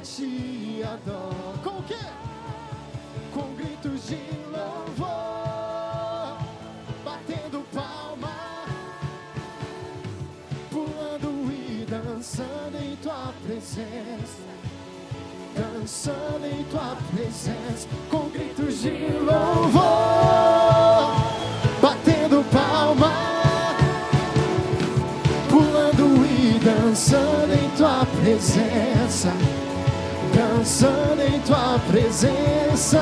te adoro. Com o quê? Com gritos de louvor, batendo palma, pulando e dançando em tua presença, dançando em tua presença, com gritos de louvor, batendo palma, pulando e dançando em tua presença, dançando em tua presença.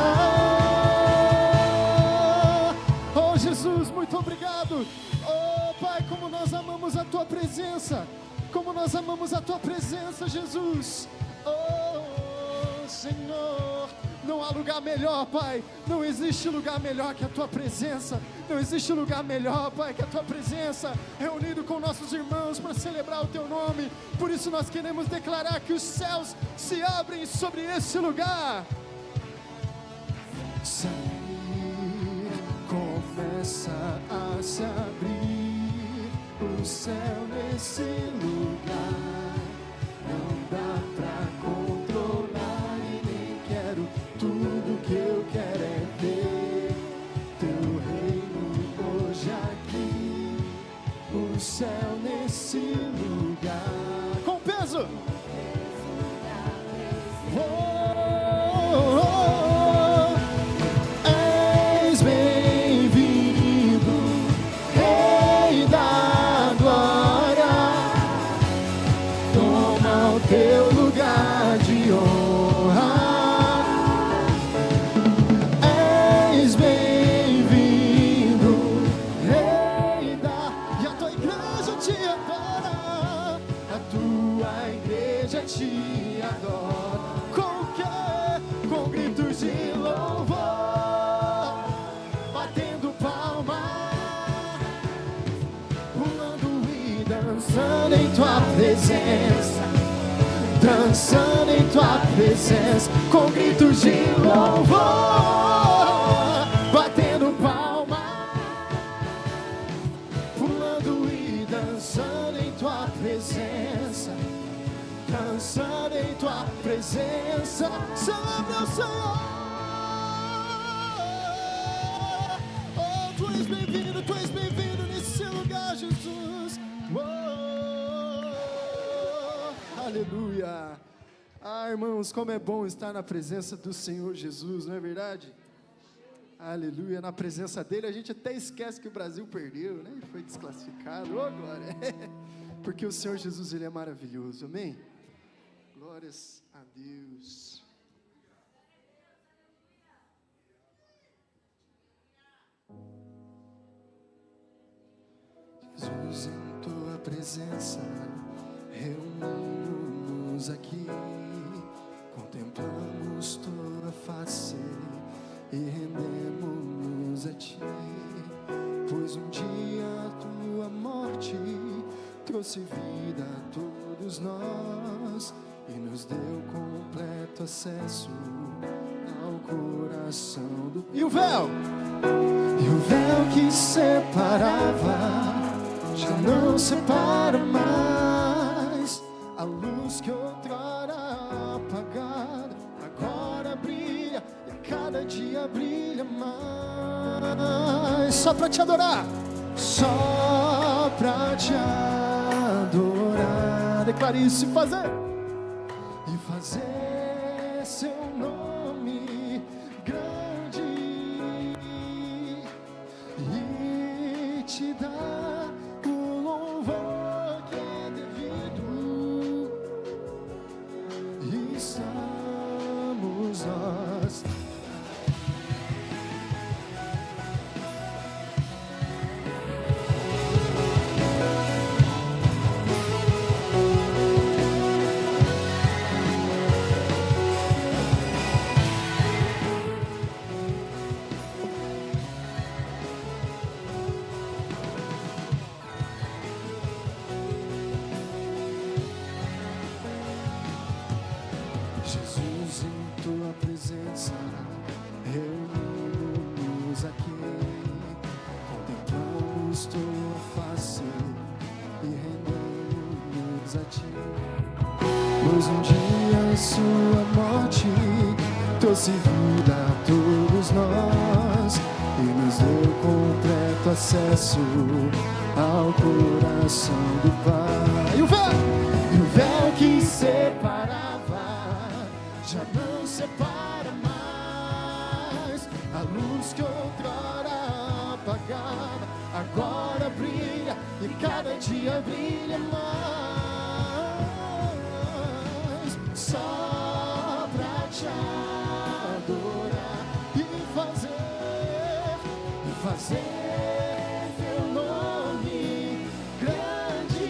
Oh Jesus, muito obrigado. Oh Pai, como nós amamos a tua presença, como nós amamos a tua presença, Jesus. Oh Senhor, não há lugar melhor, Pai. Não existe lugar melhor que a tua presença. Não existe lugar melhor, Pai, que a tua presença, reunido com nossos irmãos para celebrar o teu nome. Por isso nós queremos declarar que os céus se abrem sobre esse lugar. Sair, começa a se abrir o céu nesse lugar. Não dá pra controlar e nem quero. Tudo que eu quero é ver teu reino hoje aqui. O céu nesse lugar. Com peso. Oh, oh, oh. És bem-vindo, Rei da glória. Toma o teu lugar de honra. És bem-vindo, Rei da... E a tua igreja te adora. A tua igreja te adora. Com o quê? Com gritos de louvor, batendo palma, pulando e dançando em tua presença, dançando em tua presença, com gritos de louvor, batendo palma, pulando e dançando em tua presença, dançando em tua presença. Celebre o Senhor. Oh, tu és bem-vindo nesse lugar, Jesus. Oh, aleluia. Ah, irmãos, como é bom estar na presença do Senhor Jesus, não é verdade? Aleluia, na presença dele a gente até esquece que o Brasil perdeu, né? Foi desclassificado, oh glória. Porque o Senhor Jesus, ele é maravilhoso, amém? Glórias a Deus. Jesus, em tua presença, reunimos aqui, contemplamos tua face e rendemos a ti, pois um dia a tua morte trouxe vida a todos nós e nos deu completo acesso ao coração do... E o véu que separava já não separa mais. A luz que outrora apagada agora brilha e a cada dia brilha mais. Só pra te adorar, só pra te adorar. Declare isso e fazer seu nome grande e te dar o louvor que é devido. E estamos nós. Jesus, em tua presença, reunimos aqui, contemplamos tua face e rendemos a ti. Pois um dia sua morte trouxe vida a todos nós e nos deu completo acesso ao coração do Pai. E o véu que separava já não separa mais. A luz que outrora apagava agora brilha e cada dia brilha mais. só pra te adorar e fazer teu nome grande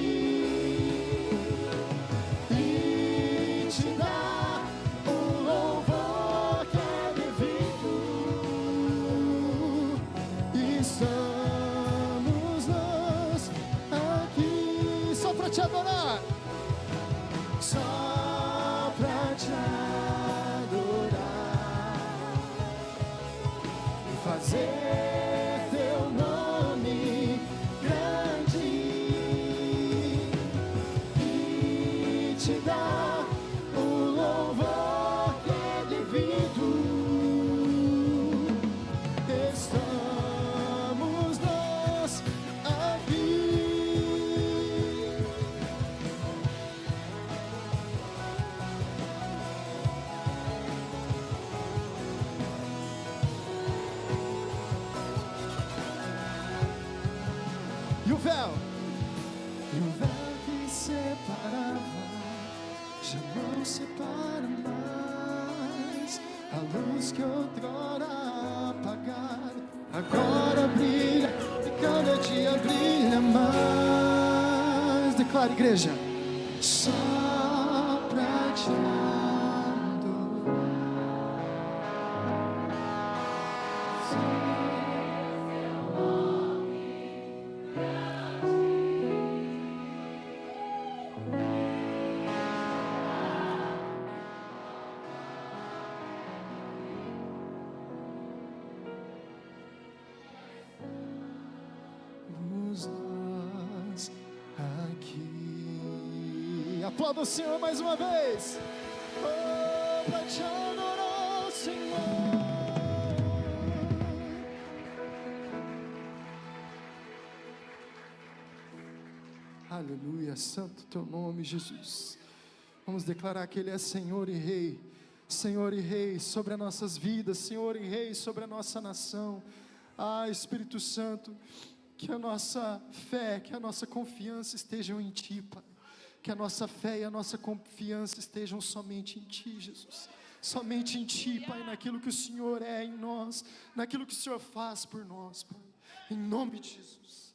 e te dar o louvor que é devido. Estamos nós aqui só pra te adorar, só pra te adorar e fazer teu nome grande e te dar o louvor que é devido. Estamos nós aqui. E o véu que separava já não separa mais. A luz que outrora apagada agora brilha e cada dia brilha mais. Declara, igreja, só pra te nós aqui. Aplauda o Senhor mais uma vez. Oh, pra te adorar, Senhor. Aleluia, santo teu nome, Jesus. Vamos declarar que Ele é Senhor e Rei. Senhor e Rei sobre as nossas vidas, Senhor e Rei sobre a nossa nação. Ah, Espírito Santo, que a nossa fé, que a nossa confiança estejam em Ti, Pai. Que a nossa fé e a nossa confiança estejam somente em Ti, Jesus. Somente em Ti, Pai, naquilo que o Senhor é em nós, naquilo que o Senhor faz por nós, Pai. Em nome de Jesus.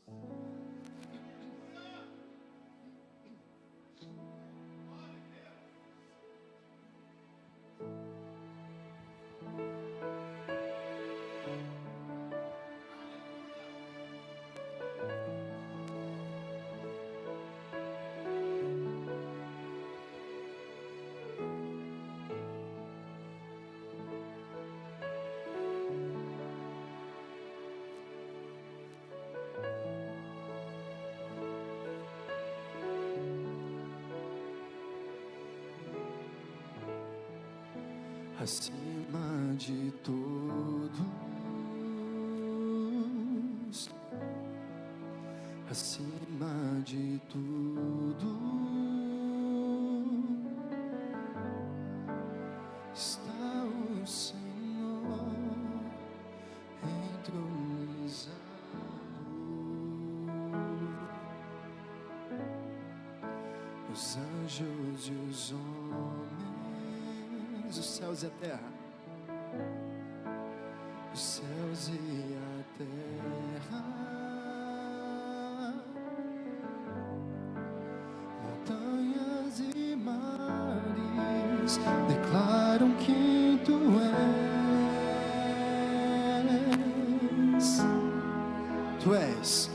Acima de todos, acima de tudo, está o Senhor entronizado. Os anjos e os homens, os céus e a terra, os céus e a terra, montanhas e mares declaram quem Tu és. Tu és,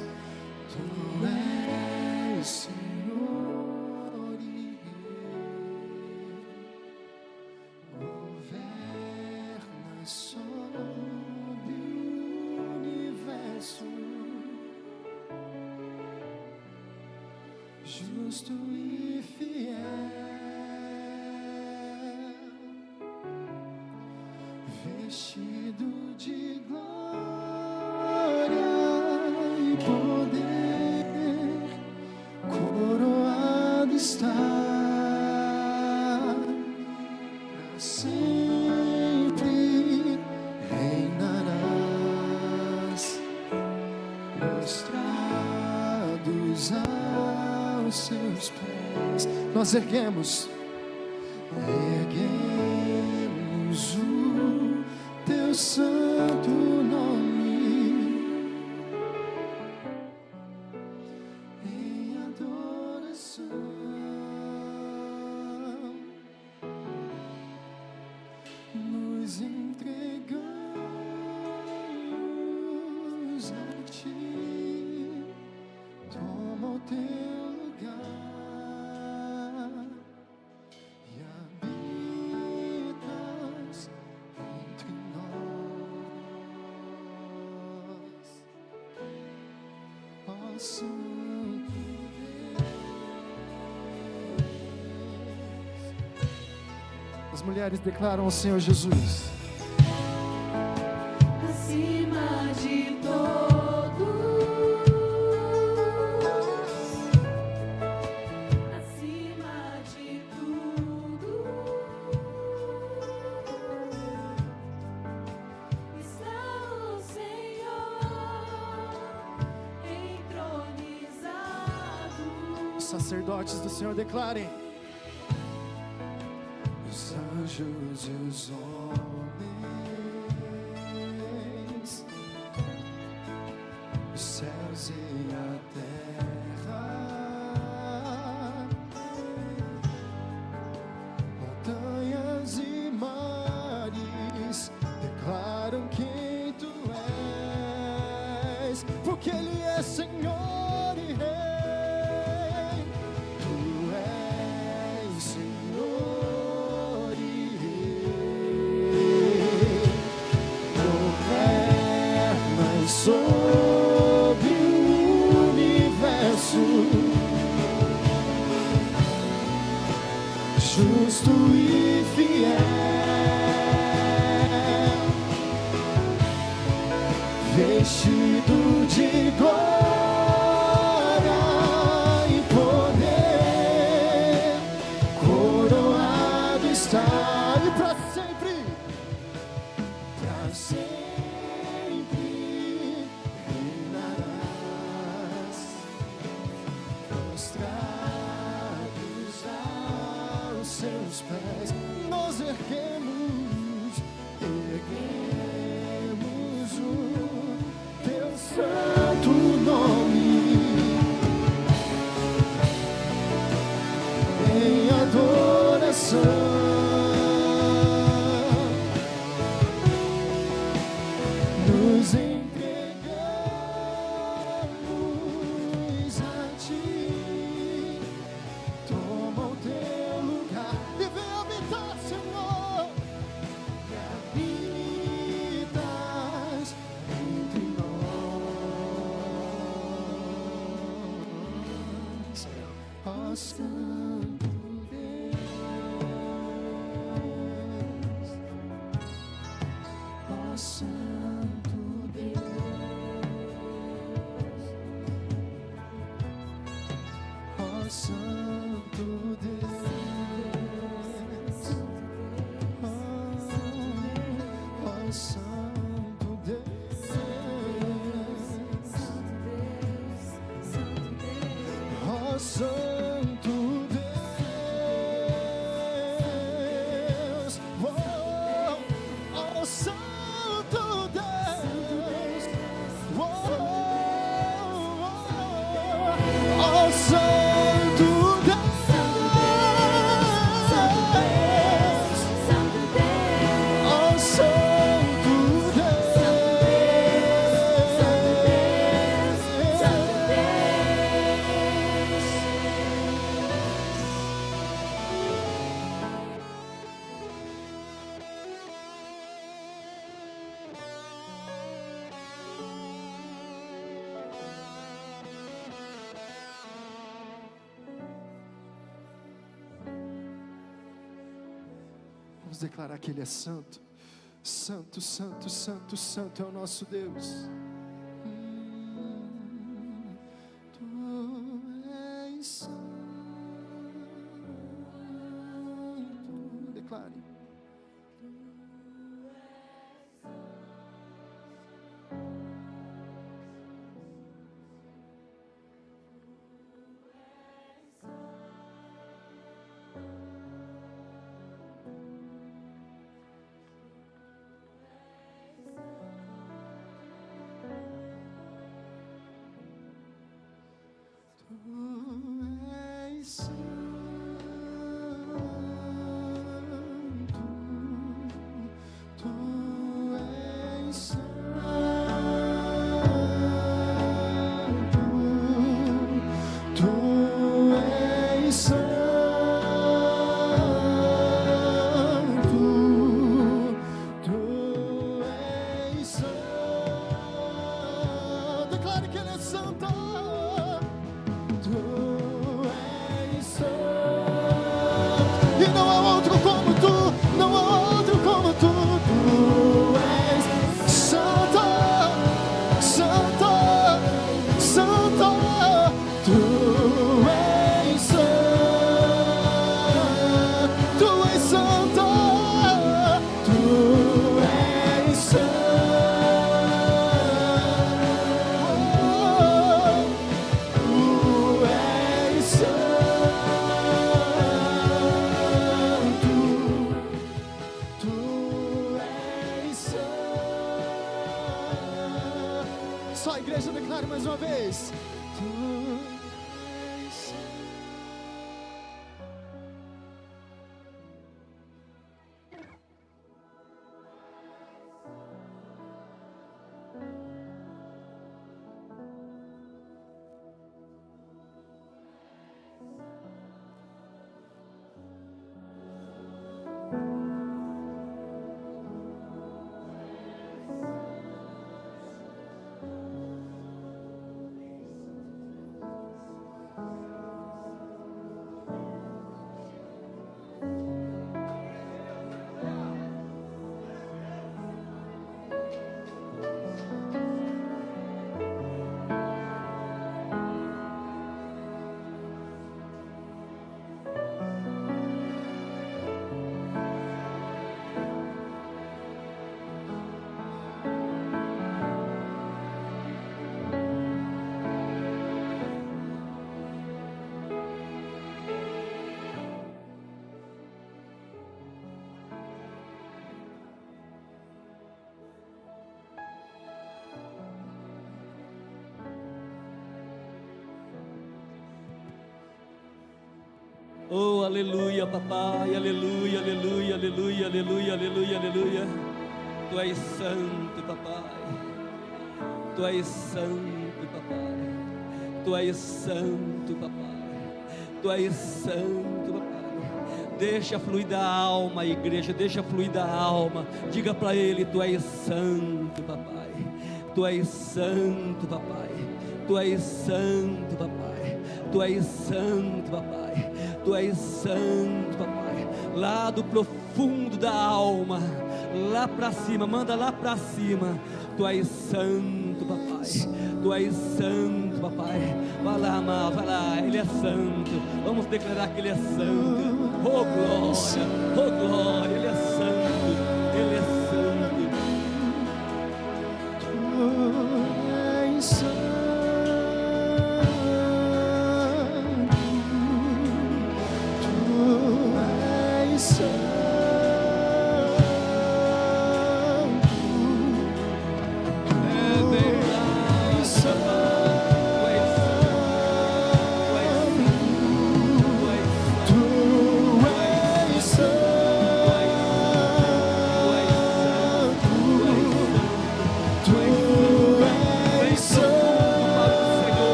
Tu és Senhor e Rei, governa sobre o universo, justo e fiel, vestido de glória e poder, coroado está pra sempre, reinarás, prostrados aos Seus pés. Nós erguemos erguemos o teu santo nome em adoração. Nos entregamos a ti, toma o teu lugar e habitas entre nós, ó Santo Deus. As mulheres declaram ao Senhor Jesus: acima de todos, acima de tudo, está o Senhor entronizado. os sacerdotes do Senhor declarem: os anjos e os homens, os céus e a terra, montanhas e mares declaram quem tu és, porque Ele é Senhor e Rei. Tu és Senhor e Rei, governas sobre o universo, justo e fiel, vestido de glória e poder, coroado está e para sempre reinarás, prostrados aos seus pés. Nós erguemos o teu santo nome em adoração. Nos entregamos a ti, toma o teu lugar e vem habitar, Senhor, e habitas entre nós, ó Santo Deus, ó Santo Deus, ó Santo Deus, ó Santo Deus, ó Santo Deus, ó Santo Deus, ó Santo Vamos declarar que Ele é santo. Santo, santo, santo, santo é o nosso Deus. Tu és santo. Declare. és santo, tu és santo, tu és santo, tu és santo. Declare que Ele é santo. Tu és santo, e não há outro como tu, não há outro como tu. Tu és santo, santo, santo. Tu és santo, tu és santo, tu és só a igreja declara mais uma vez. Tu és santo. Oh, aleluia, papai, aleluia, aleluia, aleluia, aleluia, aleluia, aleluia. Tu és santo, papai. Tu és santo, papai. Tu és santo, papai. Tu és santo, papai. Deixa fluir da alma, igreja, deixa fluir da alma. Diga para Ele, tu és santo, papai. Tu és santo, papai. Tu és santo, papai. Tu és santo, papai. Tu és santo, papai. Lá do profundo da alma, lá para cima, manda lá para cima. Tu és santo, papai. Tu és santo, papai. Vai lá, amado, vai lá. Ele é santo. Vamos declarar que Ele é santo. Oh glória, oh glória. Ele é santo. Ele é santo. Tu és santo.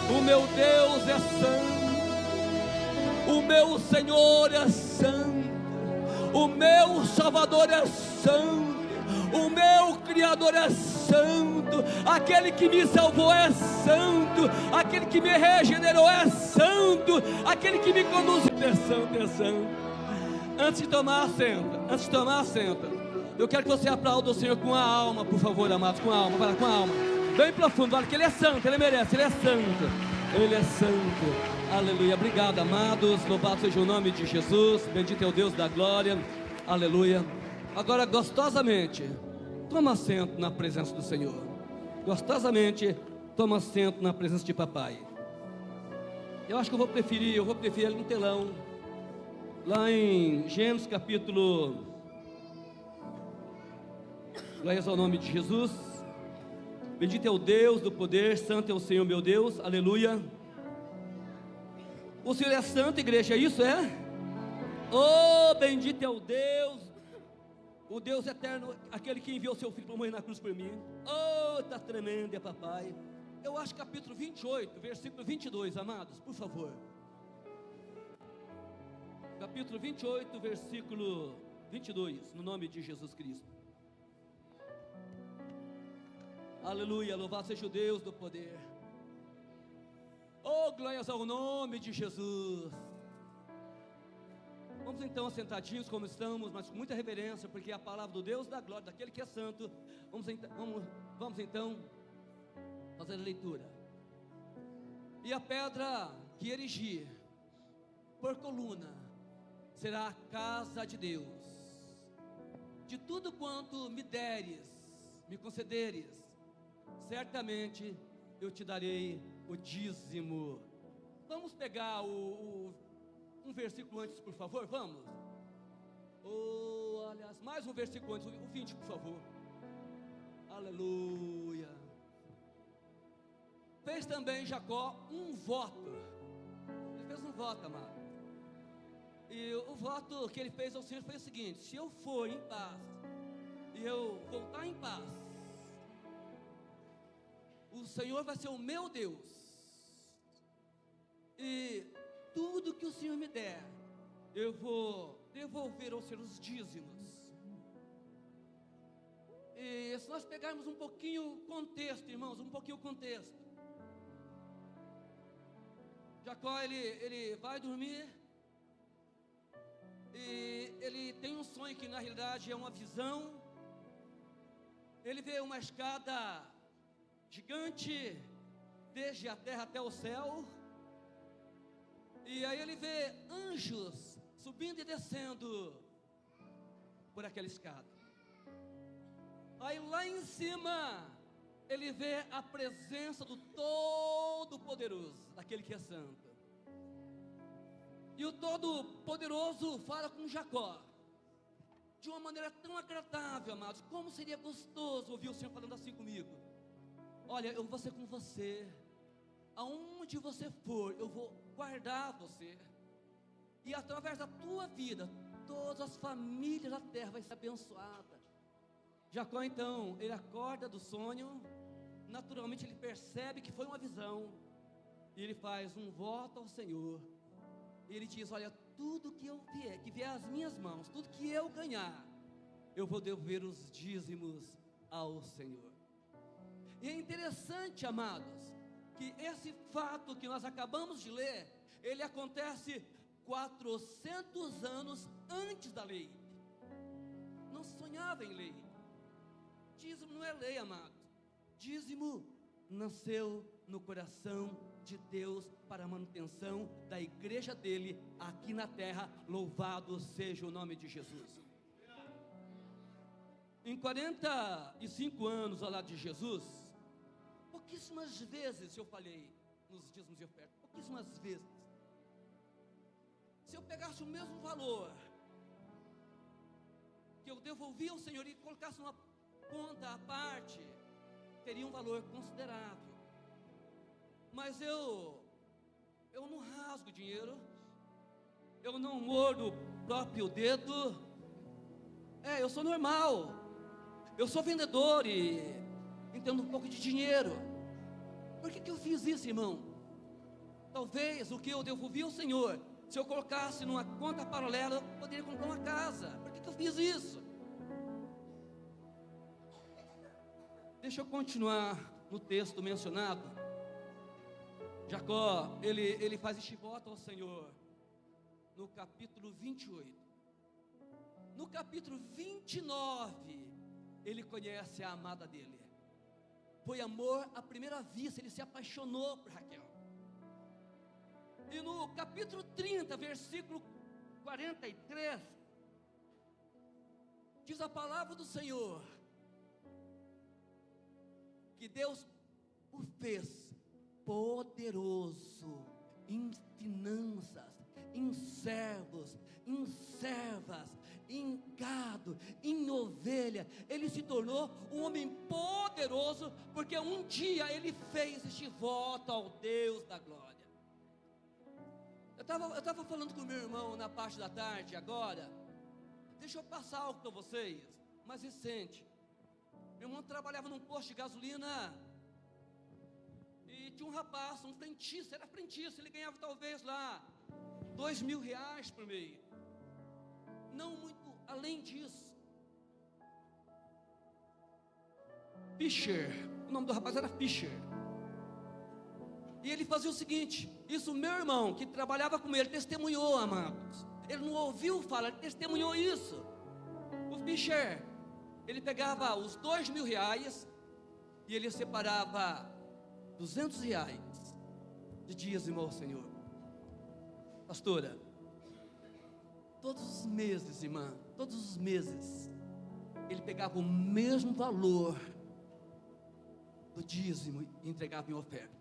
O meu Deus é santo, o meu Senhor é santo, o meu Salvador é santo, o meu Criador é santo. aquele que me salvou é santo, aquele que me regenerou é santo, aquele que me conduziu é santo, é santo. Antes de tomar assento, eu quero que você aplaude o Senhor com a alma, por favor, amados, com a alma, vai lá, com a alma, bem profundo, olha que Ele é santo, Ele merece, Ele é santo, Ele é santo, aleluia. Obrigado, amados, louvado seja o nome de Jesus, bendito é o Deus da glória, aleluia. Agora, gostosamente, toma assento na presença do Senhor, gostosamente, toma assento na presença de papai. Eu acho que eu vou preferir ele no telão, lá em Gênesis capítulo, glória ao nome de Jesus, bendito é o Deus do poder, santo é o Senhor meu Deus, aleluia. O Senhor é santo, igreja, isso é? Oh, bendito é o Deus eterno, aquele que enviou seu filho para morrer na cruz por mim. Oh, está tremendo, é papai. Eu acho capítulo 28, versículo 22, amados, por favor. Capítulo 28, versículo 22, no nome de Jesus Cristo. Aleluia, louvado seja o Deus do poder. Oh, glórias ao nome de Jesus. Vamos então sentadinhos como estamos, mas com muita reverência, porque a palavra do Deus da glória, daquele que é santo. Vamos então fazer a leitura. E a pedra que erigir por coluna será a casa de Deus. De tudo quanto me deres, me concederes, certamente eu te darei o dízimo. Vamos pegar um versículo antes, por favor, vamos? Oh, aliás, mais um versículo antes, o 20, por favor. Aleluia. Fez também Jacó um voto. Ele fez um voto, amado. E o voto que ele fez ao Senhor foi o seguinte: se eu for em paz e eu voltar em paz, o Senhor vai ser o meu Deus, e tudo que o Senhor me der, eu vou devolver ao Senhor os dízimos. E se nós pegarmos um pouquinho o contexto, irmãos, um pouquinho o contexto, Jacó, ele vai dormir, e ele tem um sonho que na realidade é uma visão. Ele vê uma escada gigante, desde a terra até o céu, e aí ele vê anjos subindo e descendo por aquela escada. Aí lá em cima ele vê a presença do Todo-Poderoso, daquele que é santo. E o Todo-Poderoso fala com Jacó de uma maneira tão agradável, amados. Como seria gostoso ouvir o Senhor falando assim comigo: olha, eu vou ser com você, aonde você for, eu vou guardar você, e através da tua vida, todas as famílias da terra vai ser abençoada. Jacó então, ele acorda do sonho, naturalmente ele percebe que foi uma visão, e ele faz um voto ao Senhor, e ele diz: olha, tudo que eu vier, que vier às minhas mãos, tudo que eu ganhar, eu vou devolver os dízimos ao Senhor. E é interessante, amados, que esse fato que nós acabamos de ler, ele acontece 400 anos antes da lei. Não se sonhava em lei. Dízimo não é lei, amados. Dízimo nasceu no coração de Deus para a manutenção da igreja dele aqui na terra. Louvado seja o nome de Jesus. Em 45 anos ao lado de Jesus, pouquíssimas vezes eu falei nos dízimos e ofertas, pouquíssimas vezes. Se eu pegasse o mesmo valor que eu devolvia ao Senhor e colocasse numa conta à parte, teria um valor considerável. Mas eu não rasgo dinheiro, eu não mordo o próprio dedo. Eu sou normal, eu sou vendedor e entendo um pouco de dinheiro. Por que eu fiz isso, irmão? Talvez o que eu devolvi ao Senhor, se eu colocasse numa conta paralela, eu poderia comprar uma casa. Por que eu fiz isso? Deixa eu continuar no texto mencionado, Jacó, ele faz este voto ao Senhor no capítulo 28. No capítulo 29, ele conhece a amada dele. Foi amor à primeira vista, ele se apaixonou por Raquel. E no capítulo 30, versículo 43, diz a palavra do Senhor, que Deus o fez poderoso em finanças, em servos, em servas, em gado, em ovelha. Ele se tornou um homem poderoso, porque um dia ele fez este voto ao Deus da glória. Eu estava falando com o meu irmão na parte da tarde agora. Deixa eu passar algo para vocês, mais recente. Meu irmão trabalhava num posto de gasolina, e tinha um rapaz, um frentista, era frentista, ele ganhava talvez lá R$2.000 por mês, não muito além disso. Fischer, o nome do rapaz era Fischer, e ele fazia o seguinte, isso meu irmão que trabalhava com ele testemunhou, amados, ele não ouviu falar, ele testemunhou isso. O Fischer, ele pegava os R$2.000 e ele separava R$200 de dízimo ao Senhor. Pastora, todos os meses, irmã, todos os meses, ele pegava o mesmo valor do dízimo e entregava em oferta.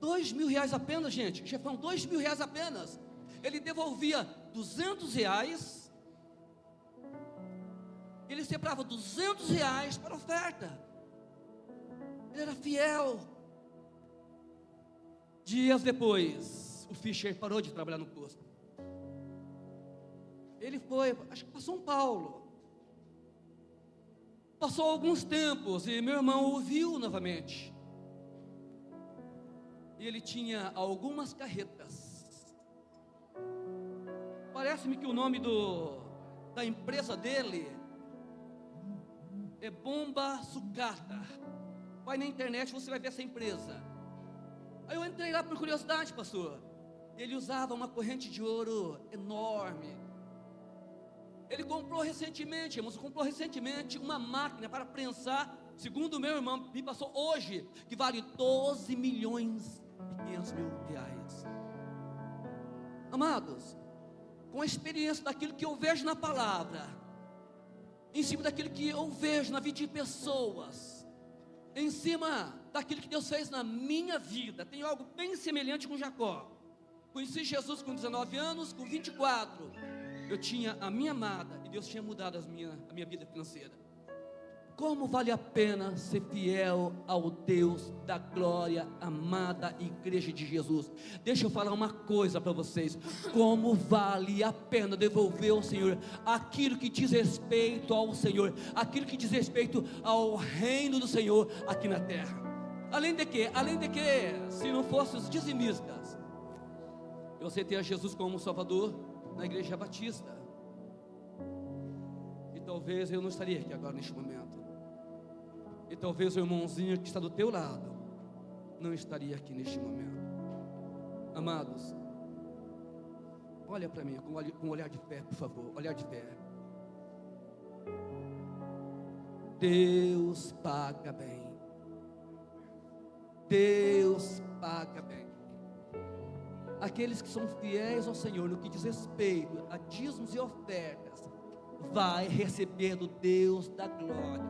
R$2.000 apenas, gente, chefão, R$2.000 apenas. Ele devolvia R$200, ele separava R$200 para oferta. Ele era fiel. Dias depois, o Fischer parou de trabalhar no posto. Ele foi, acho que para São Paulo. Passou alguns tempos e meu irmão o viu novamente. E ele tinha algumas carretas. Parece-me que o nome da empresa dele é Bomba Sucata. Vai na internet, você vai ver essa empresa. Aí eu entrei lá por curiosidade, pastor. Ele usava uma corrente de ouro enorme. Ele comprou recentemente, irmãos, uma máquina para prensar, segundo o meu irmão, me passou hoje, que vale R$12.500.000. Amados, com a experiência daquilo que eu vejo na palavra, em cima daquilo que eu vejo na vida de pessoas, em cima daquilo que Deus fez na minha vida, tenho algo bem semelhante com Jacó. Conheci Jesus com 19 anos, com 24 eu tinha a minha amada, e Deus tinha mudado a minha vida financeira. Como vale a pena ser fiel ao Deus da glória, amada igreja de Jesus. Deixa eu falar uma coisa para vocês. Como vale a pena devolver ao Senhor aquilo que diz respeito ao Senhor, aquilo que diz respeito ao reino do Senhor aqui na terra. Além de que, se não fossem os dizimistas, eu aceitei a Jesus como Salvador na igreja batista, e talvez eu não estaria aqui agora neste momento. E talvez o irmãozinho que está do teu lado não estaria aqui neste momento. Amados, olha para mim com um olhar de fé, por favor, olhar de fé. Deus paga bem. Deus paga bem. Aqueles que são fiéis ao Senhor no que diz respeito a dízimos e ofertas, vai receber do Deus da glória.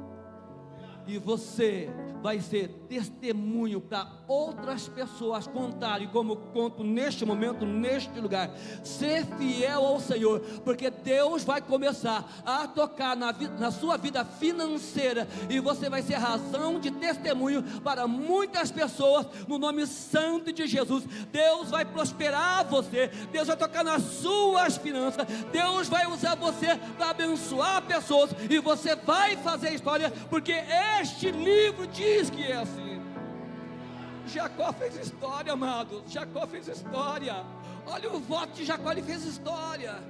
E você vai ser testemunho para outras pessoas contarem, como conto neste momento, neste lugar. Ser fiel ao Senhor, porque Deus vai começar a tocar na sua vida financeira, e você vai ser razão de testemunho para muitas pessoas, no nome santo de Jesus. Deus vai prosperar você, Deus vai tocar nas suas finanças, Deus vai usar você para abençoar pessoas, e você vai fazer história, porque este livro diz que é assim. Jacó fez história, amados. Jacó fez história. Olha o voto de Jacó, ele fez história.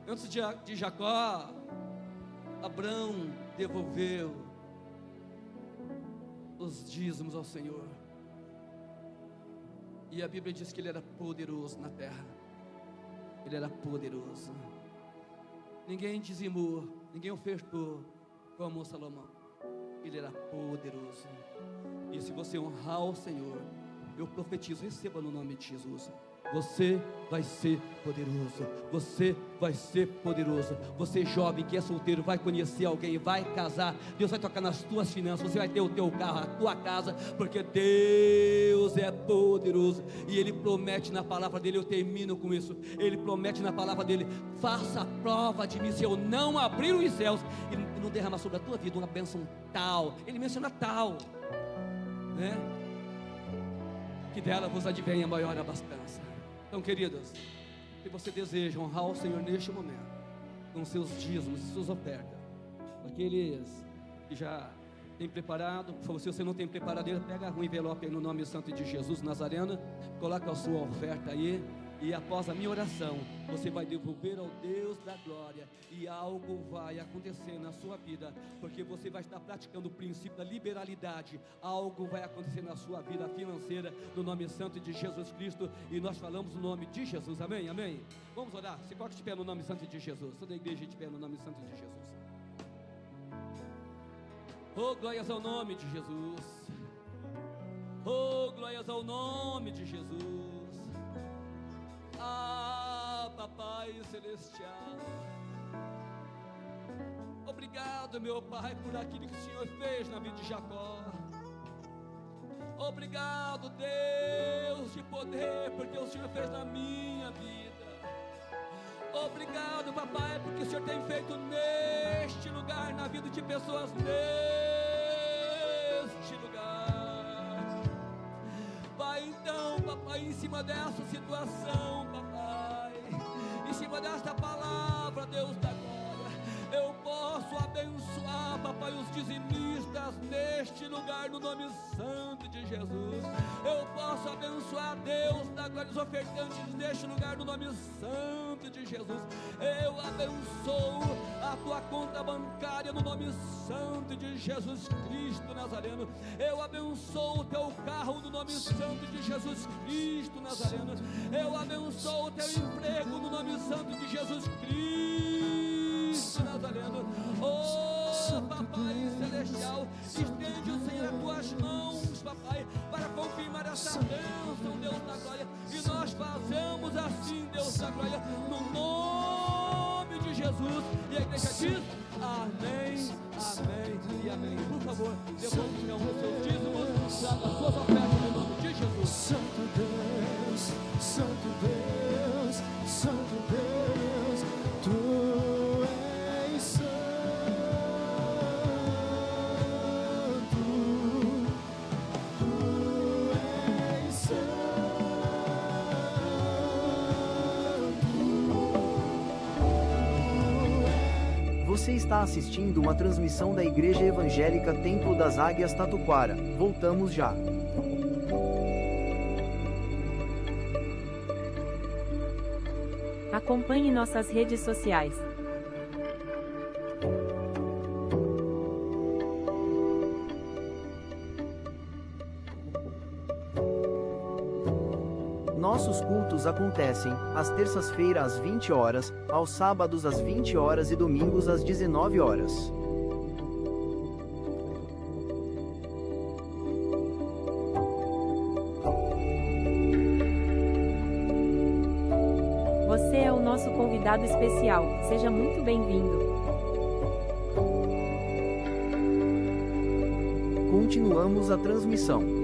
Antes de Jacó, Abraão devolveu os dízimos ao Senhor, e a Bíblia diz que ele era poderoso na terra. Ele era poderoso. Ninguém dizimou, ninguém ofertou como Salomão. Ele era poderoso. E se você honrar o Senhor, eu profetizo, receba no nome de Jesus. Você vai ser poderoso. Você vai ser poderoso. Você jovem que é solteiro, vai conhecer alguém, vai casar. Deus vai tocar nas tuas finanças. Você vai ter o teu carro, a tua casa, porque Deus é poderoso. E Ele promete na palavra dele, eu termino com isso. Ele promete na palavra dele: faça a prova de mim, se eu não abrir os céus e não derramar sobre a tua vida uma bênção tal. Ele menciona tal, né? Que dela vos advenha maior abastança. Então, queridas, se você deseja honrar o Senhor neste momento, com seus dízimos e suas ofertas, aqueles que já têm preparado, por favor, se você não tem preparadeira, pega um envelope aí no nome santo de Jesus Nazareno, coloca a sua oferta aí, e após a minha oração, você vai devolver ao Deus da glória, e algo vai acontecer na sua vida, porque você vai estar praticando o princípio da liberalidade. Algo vai acontecer na sua vida financeira, no nome santo de Jesus Cristo, e nós falamos o nome de Jesus, amém, amém. Vamos orar, se coloque de pé no nome santo de Jesus, toda a igreja de pé no nome santo de Jesus. Oh, glórias ao nome de Jesus. Oh, glórias ao nome de Jesus. Ah, Papai Celestial, obrigado, meu Pai, por aquilo que o Senhor fez na vida de Jacó. Obrigado, Deus de poder, porque o Senhor fez na minha vida. Obrigado, Papai, porque o Senhor tem feito neste lugar, na vida de pessoas neste lugar. Pai, então, Papai, em cima dessa situação, Papai, em cima desta palavra, Deus da glória, eu posso abençoar, Papai, os dizimistas neste lugar, no nome santo de Jesus. Eu posso abençoar, Deus da glória, os ofertantes neste lugar, no nome santo de Jesus. Eu abençoo a tua conta bancária no nome santo de Jesus Cristo Nazareno. Eu abençoo o teu carro no nome santo de Jesus Cristo Nazareno. Eu abençoo o teu emprego no nome santo de Jesus Cristo Nazareno. Oh, Papai Celestial, estende o Senhor as tuas mãos, Papai, para confirmar essa bênção, Deus da glória. E nós fazemos assim, Deus da glória, no nome de Jesus. E a igreja diz: amém, amém e amém. Por favor, devolvam os seus dízimos, traga as suas ofertas no nome de Jesus. Santo Deus, Santo Deus, Santo Deus, Tu és santo, Tu és santo. Você está assistindo uma transmissão da Igreja Evangélica Templo das Águias Tatuquara. Voltamos já. Acompanhe nossas redes sociais. Nossos cultos acontecem às terças-feiras às 20 horas, aos sábados às 20 horas e domingos às 19 horas. Você é o nosso convidado especial. Seja muito bem-vindo. Continuamos a transmissão.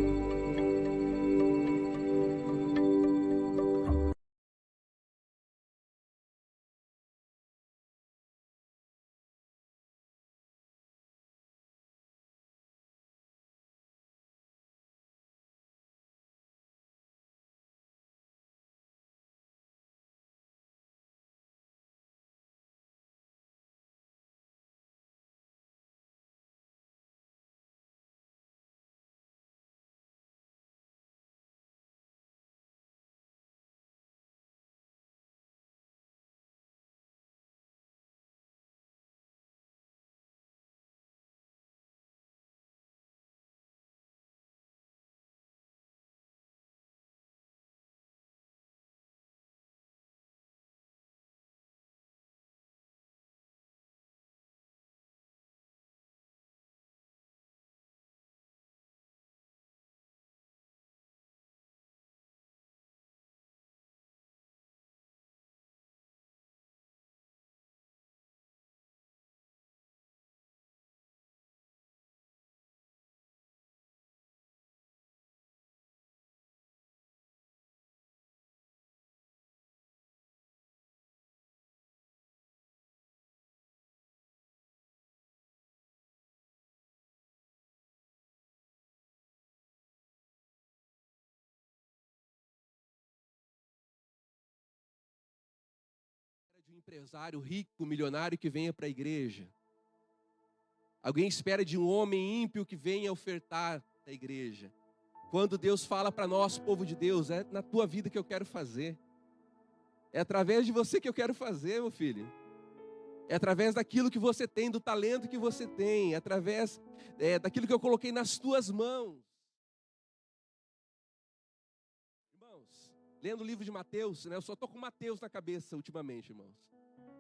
empresário rico, milionário que venha para a igreja. Alguém espera de um homem ímpio que venha ofertar à igreja. Quando Deus fala para nós, povo de Deus, é na tua vida que eu quero fazer. É através de você que eu quero fazer, meu filho. É através daquilo que você tem, do talento que você tem. É através daquilo que eu coloquei nas tuas mãos. Irmãos, lendo o livro de Mateus, né, eu só estou com Mateus na cabeça ultimamente, irmãos.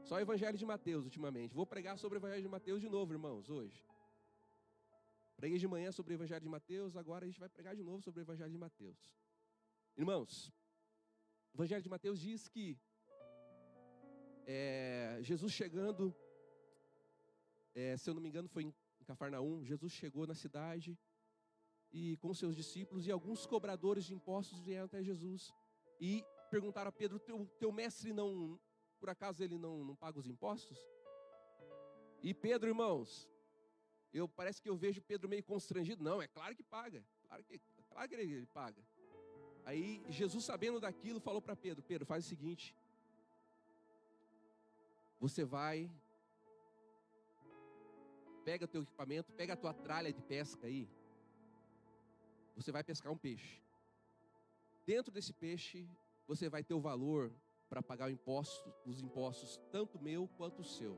Só o Evangelho de Mateus ultimamente. Vou pregar sobre o Evangelho de Mateus de novo, irmãos, hoje. Preguei de manhã sobre o Evangelho de Mateus, agora a gente vai pregar de novo sobre o Evangelho de Mateus. Irmãos, o Evangelho de Mateus diz que Jesus chegando, se eu não me engano foi em Cafarnaum, Jesus chegou na cidade e com seus discípulos, e alguns cobradores de impostos vieram até Jesus e perguntaram a Pedro, teu mestre não, por acaso ele não paga os impostos? E Pedro, irmãos, parece que eu vejo Pedro meio constrangido. Não, é claro que paga. Claro que ele paga. Aí Jesus, sabendo daquilo, falou para Pedro, Pedro, faz o seguinte. Você vai, pega o teu equipamento, pega a tua tralha de pesca aí. Você vai pescar um peixe. Dentro desse peixe, você vai ter o valor para pagar os impostos, tanto meu quanto o seu.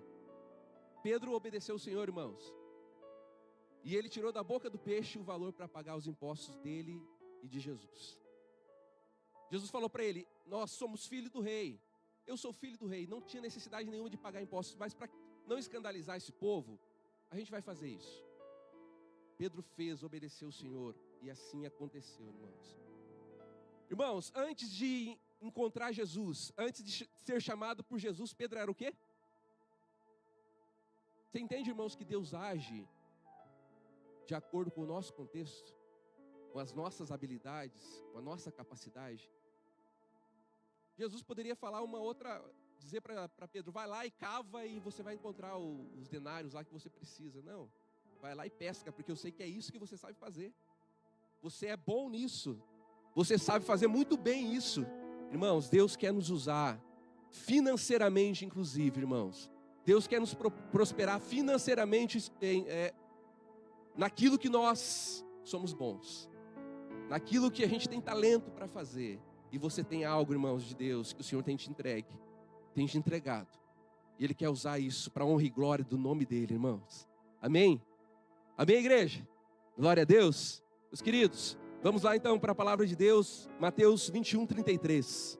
Pedro obedeceu o Senhor, irmãos. E ele tirou da boca do peixe o valor para pagar os impostos dele e de Jesus. Jesus falou para ele, nós somos filhos do rei. Eu sou filho do rei, não tinha necessidade nenhuma de pagar impostos, mas para não escandalizar esse povo, a gente vai fazer isso. Pedro fez, obedeceu o Senhor, e assim aconteceu, irmãos. Irmãos, antes de encontrar Jesus, antes de ser chamado por Jesus, Pedro era o quê? Você entende, irmãos, que Deus age de acordo com o nosso contexto, com as nossas habilidades, com a nossa capacidade? Jesus poderia falar dizer para Pedro, vai lá e cava e você vai encontrar os denários lá que você precisa. Não, vai lá e pesca, porque eu sei que é isso que você sabe fazer. Você é bom nisso, você sabe fazer muito bem isso. Irmãos, Deus quer nos usar financeiramente, inclusive, irmãos. Deus quer nos prosperar financeiramente naquilo que nós somos bons, naquilo que a gente tem talento para fazer. E você tem algo, irmãos, de Deus, que o Senhor tem te entregado. E Ele quer usar isso para honra e glória do nome dEle, irmãos. Amém? Amém, igreja? Glória a Deus. Meus queridos, vamos lá então para a palavra de Deus, Mateus 21, 33.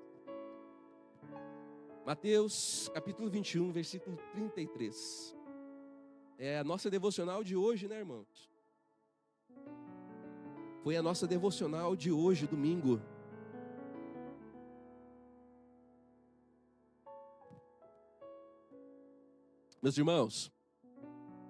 Mateus, capítulo 21, versículo 33. É a nossa devocional de hoje, né, irmãos? Foi a nossa devocional de hoje, domingo. Meus irmãos,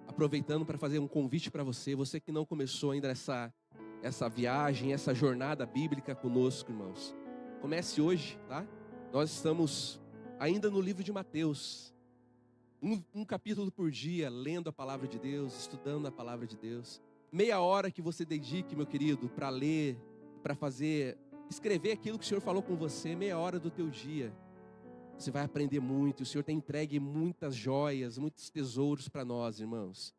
aproveitando para fazer um convite para você que não começou ainda essa viagem, essa jornada bíblica conosco, irmãos. Comece hoje, tá? Nós estamos ainda no livro de Mateus. Um capítulo por dia, lendo a palavra de Deus, estudando a palavra de Deus. Meia hora que você dedique, meu querido, para ler, para escrever aquilo que o Senhor falou com você, meia hora do teu dia. Você vai aprender muito. O Senhor tem entregue muitas joias, muitos tesouros para nós, irmãos.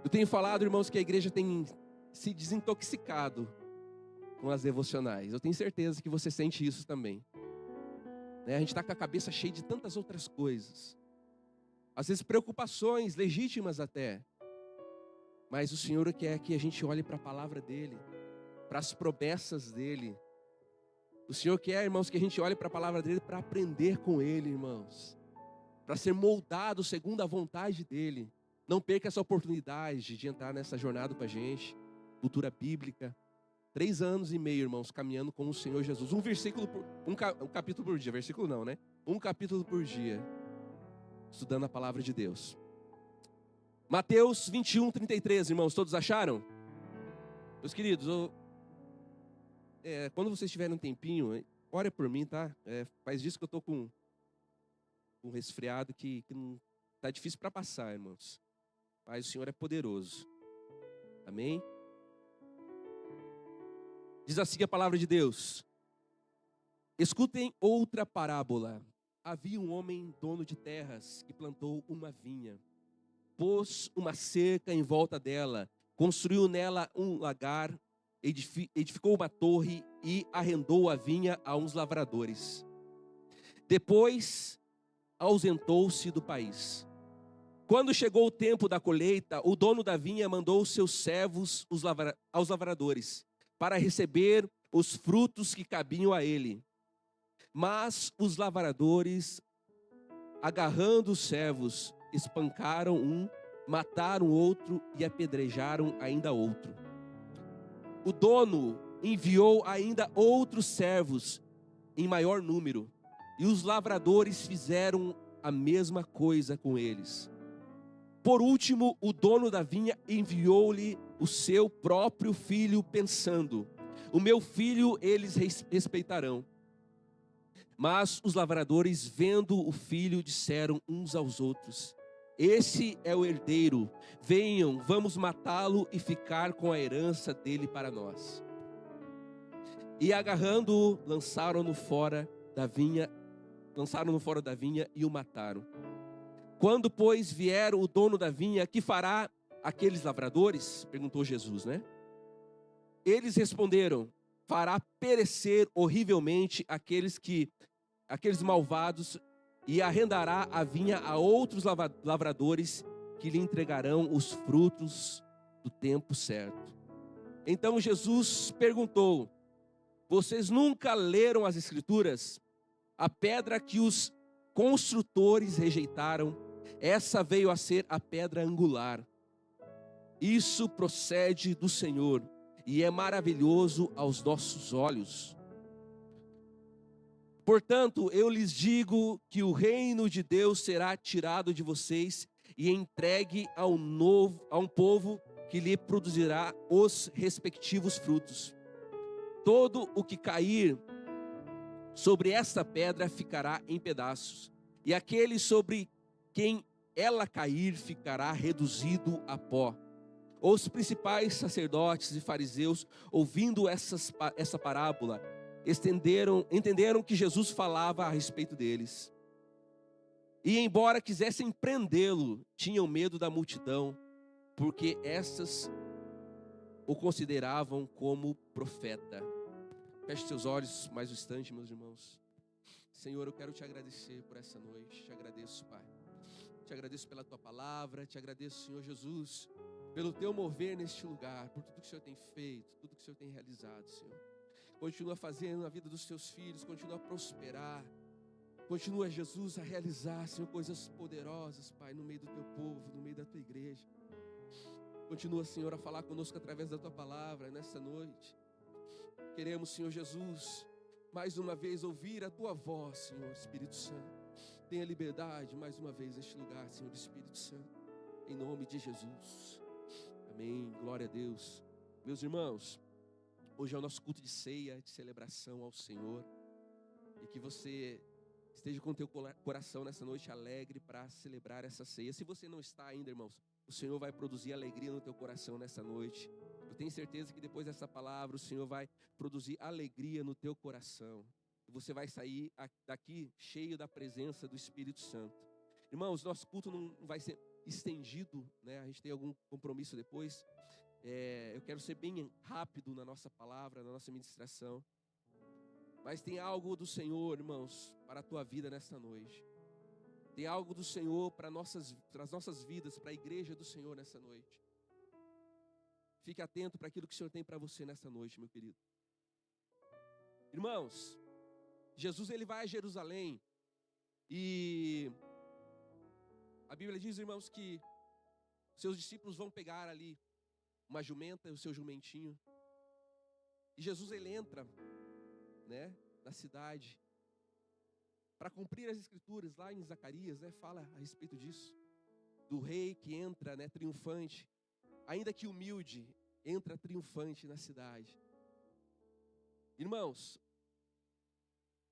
Eu tenho falado, irmãos, que a igreja tem se desintoxicado com as devocionais. Eu tenho certeza que você sente isso também. A gente está com a cabeça cheia de tantas outras coisas. Às vezes preocupações legítimas até. Mas o Senhor quer que a gente olhe para a palavra dEle, para as promessas dEle. O Senhor quer, irmãos, que a gente olhe para a palavra dEle para aprender com Ele, irmãos. Para ser moldado segundo a vontade dEle. Não perca essa oportunidade de entrar nessa jornada com a gente. Cultura bíblica. 3 anos e meio, irmãos, caminhando com o Senhor Jesus. Um capítulo por dia. Versículo não, né? Um capítulo por dia. Estudando a palavra de Deus. Mateus 21, 33, irmãos. Todos acharam? Meus queridos, quando vocês tiverem um tempinho, ore por mim, tá? Faz disso que eu estou com um resfriado que não está difícil para passar, irmãos. Mas o Senhor é poderoso. Amém? Diz assim a palavra de Deus. Escutem outra parábola. havia um homem dono de terras que plantou uma vinha, pôs uma cerca em volta dela, construiu nela um lagar, edificou uma torre e arrendou a vinha a uns lavradores. Depois ausentou-se do país. Quando chegou o tempo da colheita, o dono da vinha mandou seus servos aos lavradores para receber os frutos que cabiam a ele. Mas os lavradores, agarrando os servos, espancaram um, mataram outro e apedrejaram ainda outro. O dono enviou ainda outros servos em maior número, e os lavradores fizeram a mesma coisa com eles. Por último, o dono da vinha enviou-lhe o seu próprio filho, pensando: o meu filho eles respeitarão. Mas os lavradores, vendo o filho, disseram uns aos outros: esse é o herdeiro, venham, vamos matá-lo e ficar com a herança dele para nós. E agarrando-o, lançaram-no fora da vinha e o mataram. Quando, pois, vieram o dono da vinha, que fará aqueles lavradores? Perguntou Jesus, né? Eles responderam: fará perecer horrivelmente aqueles malvados, e arrendará a vinha a outros lavradores que lhe entregarão os frutos do tempo certo. Então Jesus perguntou: vocês nunca leram as Escrituras? A pedra que os construtores rejeitaram, essa veio a ser a pedra angular. Isso procede do Senhor e é maravilhoso aos nossos olhos. Portanto, eu lhes digo que o reino de Deus será tirado de vocês e entregue a um povo que lhe produzirá os respectivos frutos. Todo o que cair sobre esta pedra ficará em pedaços, e aquele sobre quem ela cair ficará reduzido a pó. Os principais sacerdotes e fariseus, ouvindo essa parábola, entenderam que Jesus falava a respeito deles. E embora quisessem prendê-lo, tinham medo da multidão, porque estas o consideravam como profeta. Feche seus olhos mais um instante, meus irmãos. Senhor, eu quero te agradecer por essa noite. Te agradeço, Pai. Te agradeço pela tua palavra. Te agradeço, Senhor Jesus, pelo teu mover neste lugar, por tudo que o Senhor tem feito, tudo que o Senhor tem realizado, Senhor. Continua fazendo na vida dos teus filhos, continua a prosperar. Continua, Jesus, a realizar, Senhor, coisas poderosas, Pai, no meio do teu povo, no meio da tua igreja. Continua, Senhor, a falar conosco através da tua palavra nessa noite. Queremos, Senhor Jesus, mais uma vez ouvir a tua voz, Senhor Espírito Santo. Tenha liberdade mais uma vez neste lugar, Senhor Espírito Santo, em nome de Jesus. Amém, glória a Deus. Meus irmãos, hoje é o nosso culto de ceia, de celebração ao Senhor, e que você esteja com o teu coração nessa noite alegre para celebrar essa ceia. Se você não está ainda, irmãos, o Senhor vai produzir alegria no teu coração nessa noite. Eu tenho certeza que depois dessa palavra o Senhor vai produzir alegria no teu coração. E você vai sair daqui cheio da presença do Espírito Santo. Irmãos, nosso culto não vai ser estendido, né? A gente tem algum compromisso depois. Eu quero ser bem rápido na nossa palavra, na nossa ministração. Mas tem algo do Senhor, irmãos, para a tua vida nesta noite. Tem algo do Senhor para as nossas vidas, para a igreja do Senhor nessa noite. Fique atento para aquilo que o Senhor tem para você nessa noite, meu querido. Irmãos, Jesus ele vai a Jerusalém e a Bíblia diz, irmãos, que seus discípulos vão pegar ali uma jumenta e o seu jumentinho. E Jesus ele entra, né, na cidade para cumprir as escrituras. Lá em Zacarias, né, fala a respeito disso, do rei que entra, né, triunfante, ainda que humilde, entra triunfante na cidade. Irmãos,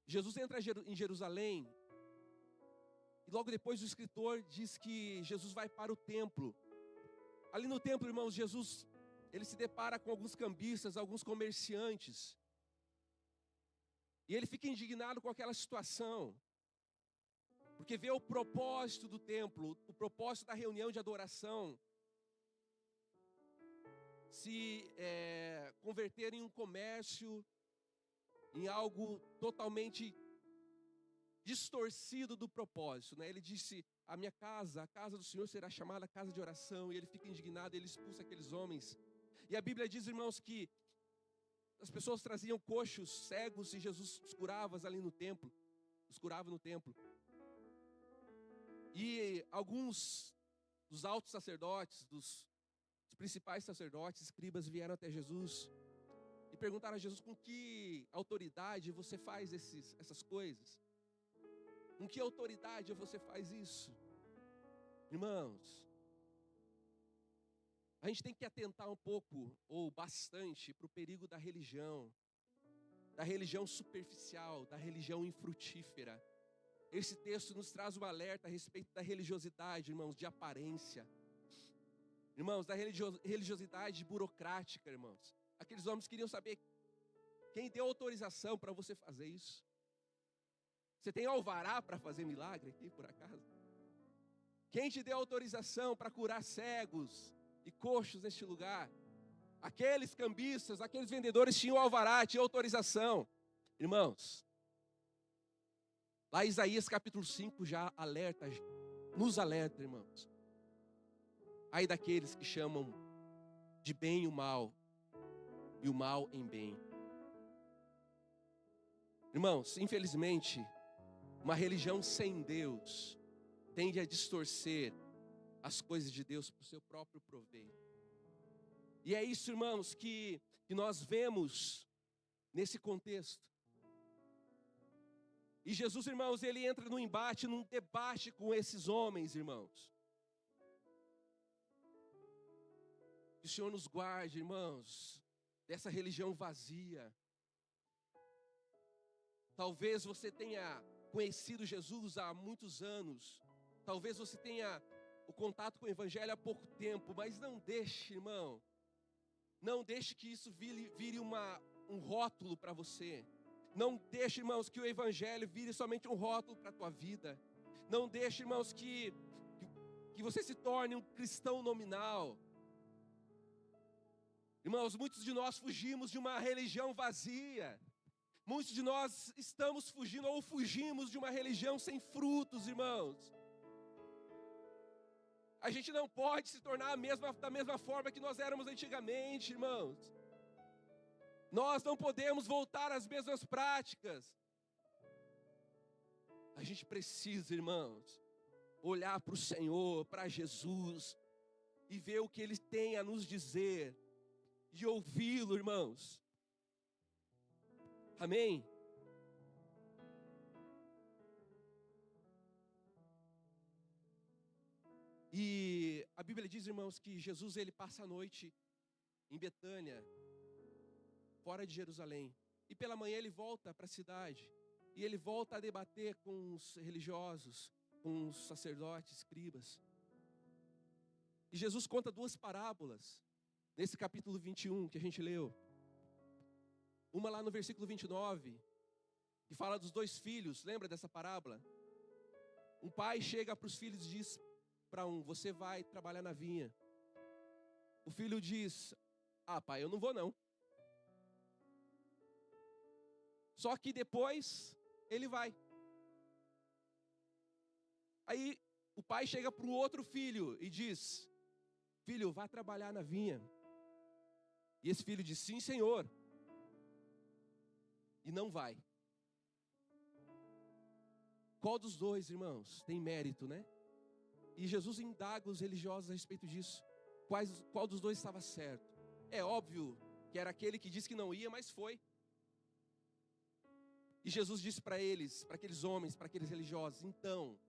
Jesus entra em Jerusalém e logo depois o escritor diz que Jesus vai para o templo. Ali no templo, irmãos, Jesus ele se depara com alguns cambistas, alguns comerciantes. E ele fica indignado com aquela situação. Porque vê o propósito do templo, o propósito da reunião de adoração, se converter em um comércio, em algo totalmente distorcido do propósito, né? Ele disse: a minha casa, a casa do Senhor será chamada casa de oração. E ele fica indignado, ele expulsa aqueles homens. E a Bíblia diz, irmãos, que as pessoas traziam coxos, cegos, e Jesus os curava ali no templo. Os curava no templo. E alguns dos altos sacerdotes, dos principais sacerdotes, escribas, vieram até Jesus e perguntaram a Jesus: com que autoridade você faz essas coisas? Com que autoridade você faz isso? Irmãos, a gente tem que atentar um pouco, ou bastante, para o perigo da religião superficial, da religião infrutífera. Esse texto nos traz um alerta a respeito da religiosidade, irmãos, de aparência. Irmãos, da religiosidade burocrática, irmãos. Aqueles homens queriam saber quem deu autorização para você fazer isso. Você tem alvará para fazer milagre aqui, por acaso? Quem te deu autorização para curar cegos e coxos neste lugar? Aqueles cambistas, aqueles vendedores tinham alvará, tinham autorização. Irmãos, lá Isaías capítulo 5 já alerta, nos alerta, irmãos. Ai daqueles que chamam de bem o mal e o mal em bem. Irmãos, infelizmente, uma religião sem Deus tende a distorcer as coisas de Deus para o seu próprio proveito. E é isso, irmãos, que nós vemos nesse contexto. E Jesus, irmãos, ele entra num embate, num debate com esses homens, irmãos. Que o Senhor nos guarde, irmãos, dessa religião vazia. Talvez você tenha conhecido Jesus há muitos anos. Talvez você tenha o contato com o Evangelho há pouco tempo. Mas não deixe, irmão. Não deixe que isso vire um rótulo para você. Não deixe, irmãos, que o Evangelho vire somente um rótulo para a tua vida. Não deixe, irmãos, que você se torne um cristão nominal. Irmãos, muitos de nós fugimos de uma religião vazia. Muitos de nós estamos fugindo ou fugimos de uma religião sem frutos, irmãos. A gente não pode se tornar da mesma forma que nós éramos antigamente, irmãos. Nós não podemos voltar às mesmas práticas. A gente precisa, irmãos, olhar para o Senhor, para Jesus, e ver o que Ele tem a nos dizer, e ouvi-lo, irmãos. Amém? E a Bíblia diz, irmãos, que Jesus ele passa a noite em Betânia, fora de Jerusalém. E pela manhã ele volta para a cidade. E ele volta a debater com os religiosos, com os sacerdotes, escribas. E Jesus conta duas parábolas, nesse capítulo 21 que a gente leu. Uma lá no versículo 29, que fala dos dois filhos. Lembra dessa parábola? Um pai chega para os filhos e diz para um: você vai trabalhar na vinha. O filho diz: ah, pai, eu não vou não. Só que depois ele vai. Aí o pai chega para o outro filho e diz: filho, vá trabalhar na vinha. E esse filho diz: sim, senhor. E não vai. Qual dos dois, irmãos, tem mérito, né? E Jesus indaga os religiosos a respeito disso. Qual dos dois estava certo? É óbvio que era aquele que disse que não ia, mas foi. E Jesus disse para eles, para aqueles homens, para aqueles religiosos: então,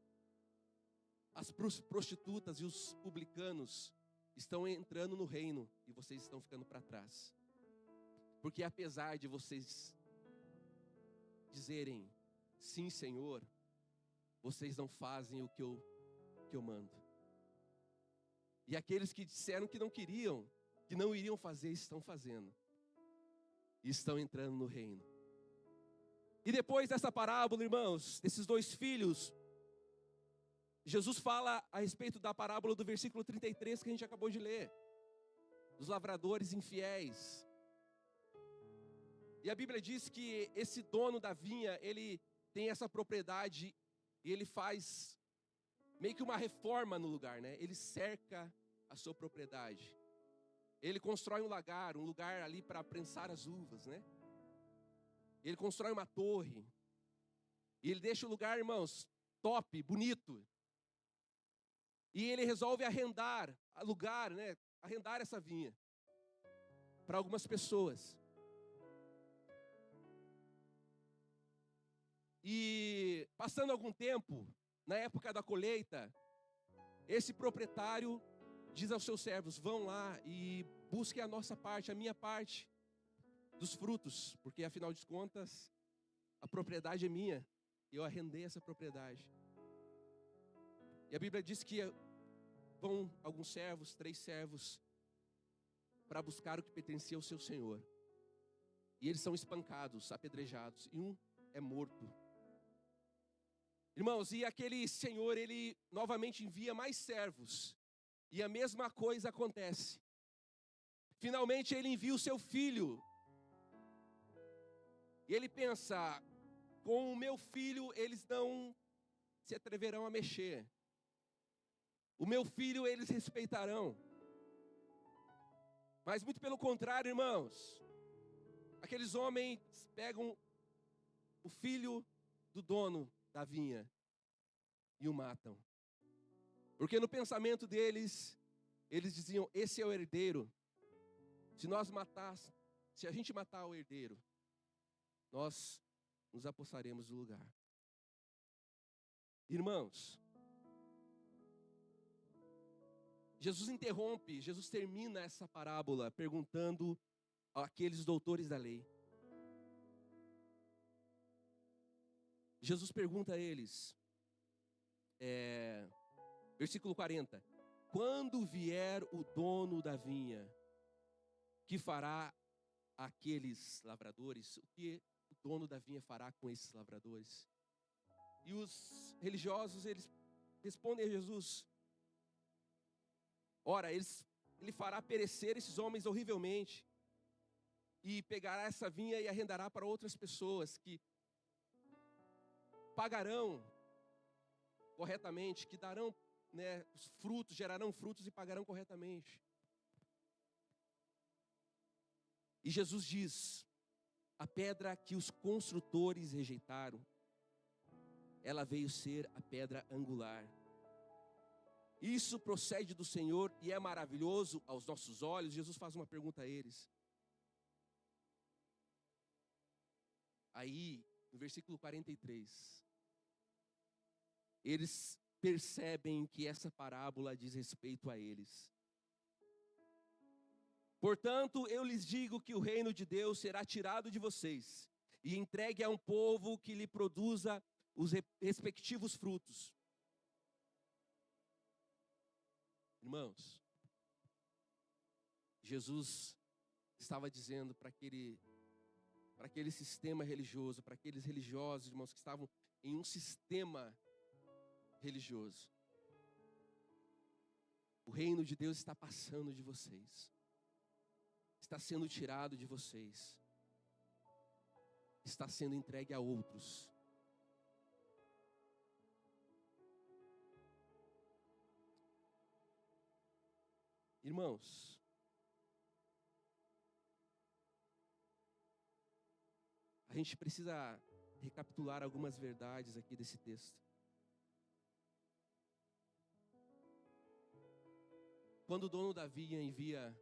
as prostitutas e os publicanos estão entrando no reino e vocês estão ficando para trás. Porque apesar de vocês dizerem sim, Senhor, vocês não fazem o que eu mando. E aqueles que disseram que não queriam, que não iriam fazer, estão fazendo. E estão entrando no reino. E depois dessa parábola, irmãos, desses dois filhos, Jesus fala a respeito da parábola do versículo 33 que a gente acabou de ler, dos lavradores infiéis. E a Bíblia diz que esse dono da vinha, ele tem essa propriedade e ele faz meio que uma reforma no lugar, né? Ele cerca a sua propriedade. Ele constrói um lugar ali para prensar as uvas, né? Ele constrói uma torre. E ele deixa o lugar, irmãos, top, bonito. E ele resolve alugar, né? Arrendar essa vinha para algumas pessoas. E passando algum tempo, na época da colheita, esse proprietário diz aos seus servos: vão lá e busquem a nossa parte, a minha parte dos frutos, porque afinal de contas, a propriedade é minha, e eu arrendei essa propriedade. E a Bíblia diz que vão alguns servos, 3 servos, para buscar o que pertencia ao seu senhor. E eles são espancados, apedrejados, e um é morto. Irmãos, e aquele senhor, ele novamente envia mais servos. E a mesma coisa acontece. Finalmente ele envia o seu filho. E ele pensa: com o meu filho eles não se atreverão a mexer. O meu filho eles respeitarão. Mas muito pelo contrário, irmãos. Aqueles homens pegam o filho do dono da vinha e o matam. Porque no pensamento deles, eles diziam: esse é o herdeiro. Se a gente matar o herdeiro, nós nos apossaremos do lugar. Irmãos, Jesus termina essa parábola perguntando àqueles doutores da lei. Jesus pergunta a eles, versículo 40, quando vier o dono da vinha, que fará aqueles lavradores? O que o dono da vinha fará com esses lavradores? E os religiosos, eles respondem a Jesus: ora, ele fará perecer esses homens horrivelmente, e pegará essa vinha e arrendará para outras pessoas que pagarão corretamente, que darão, né, os frutos, gerarão frutos e pagarão corretamente. E Jesus diz: a pedra que os construtores rejeitaram, ela veio ser a pedra angular. Isso procede do Senhor e é maravilhoso aos nossos olhos. Jesus faz uma pergunta a eles. Aí, no versículo 43, eles percebem que essa parábola diz respeito a eles. Portanto, eu lhes digo que o reino de Deus será tirado de vocês e entregue a um povo que lhe produza os respectivos frutos. Irmãos, Jesus estava dizendo para aquele sistema religioso, para aqueles religiosos, irmãos, que estavam em um sistema religioso: o reino de Deus está passando de vocês, está sendo tirado de vocês, está sendo entregue a outros. Irmãos, a gente precisa recapitular algumas verdades aqui desse texto. Quando o dono da vinha envia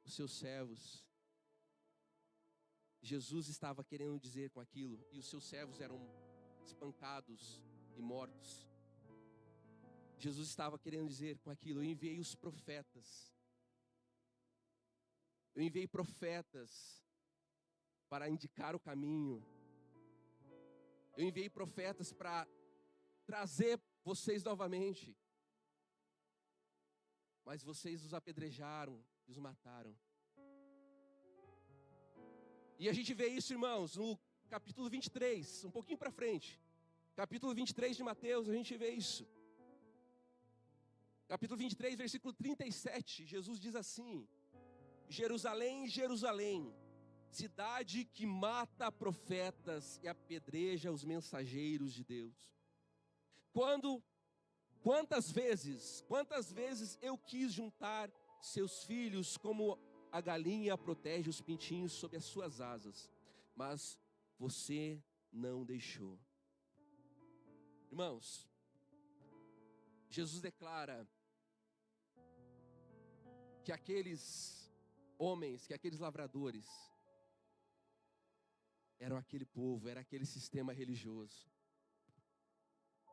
os seus servos, Jesus estava querendo dizer com aquilo, e os seus servos eram espancados e mortos. Jesus estava querendo dizer com aquilo: eu enviei os profetas. Eu enviei profetas para indicar o caminho. Eu enviei profetas para trazer vocês novamente. Mas vocês os apedrejaram e os mataram. E a gente vê isso, irmãos, no capítulo 23, um pouquinho para frente. Capítulo 23 de Mateus, a gente vê isso. Capítulo 23, versículo 37, Jesus diz assim: Jerusalém, Jerusalém, cidade que mata profetas e apedreja os mensageiros de Deus. Quantas vezes eu quis juntar seus filhos como a galinha protege os pintinhos sob as suas asas, mas você não deixou. Irmãos, Jesus declara que aqueles homens, que aqueles lavradores, eram aquele povo, era aquele sistema religioso.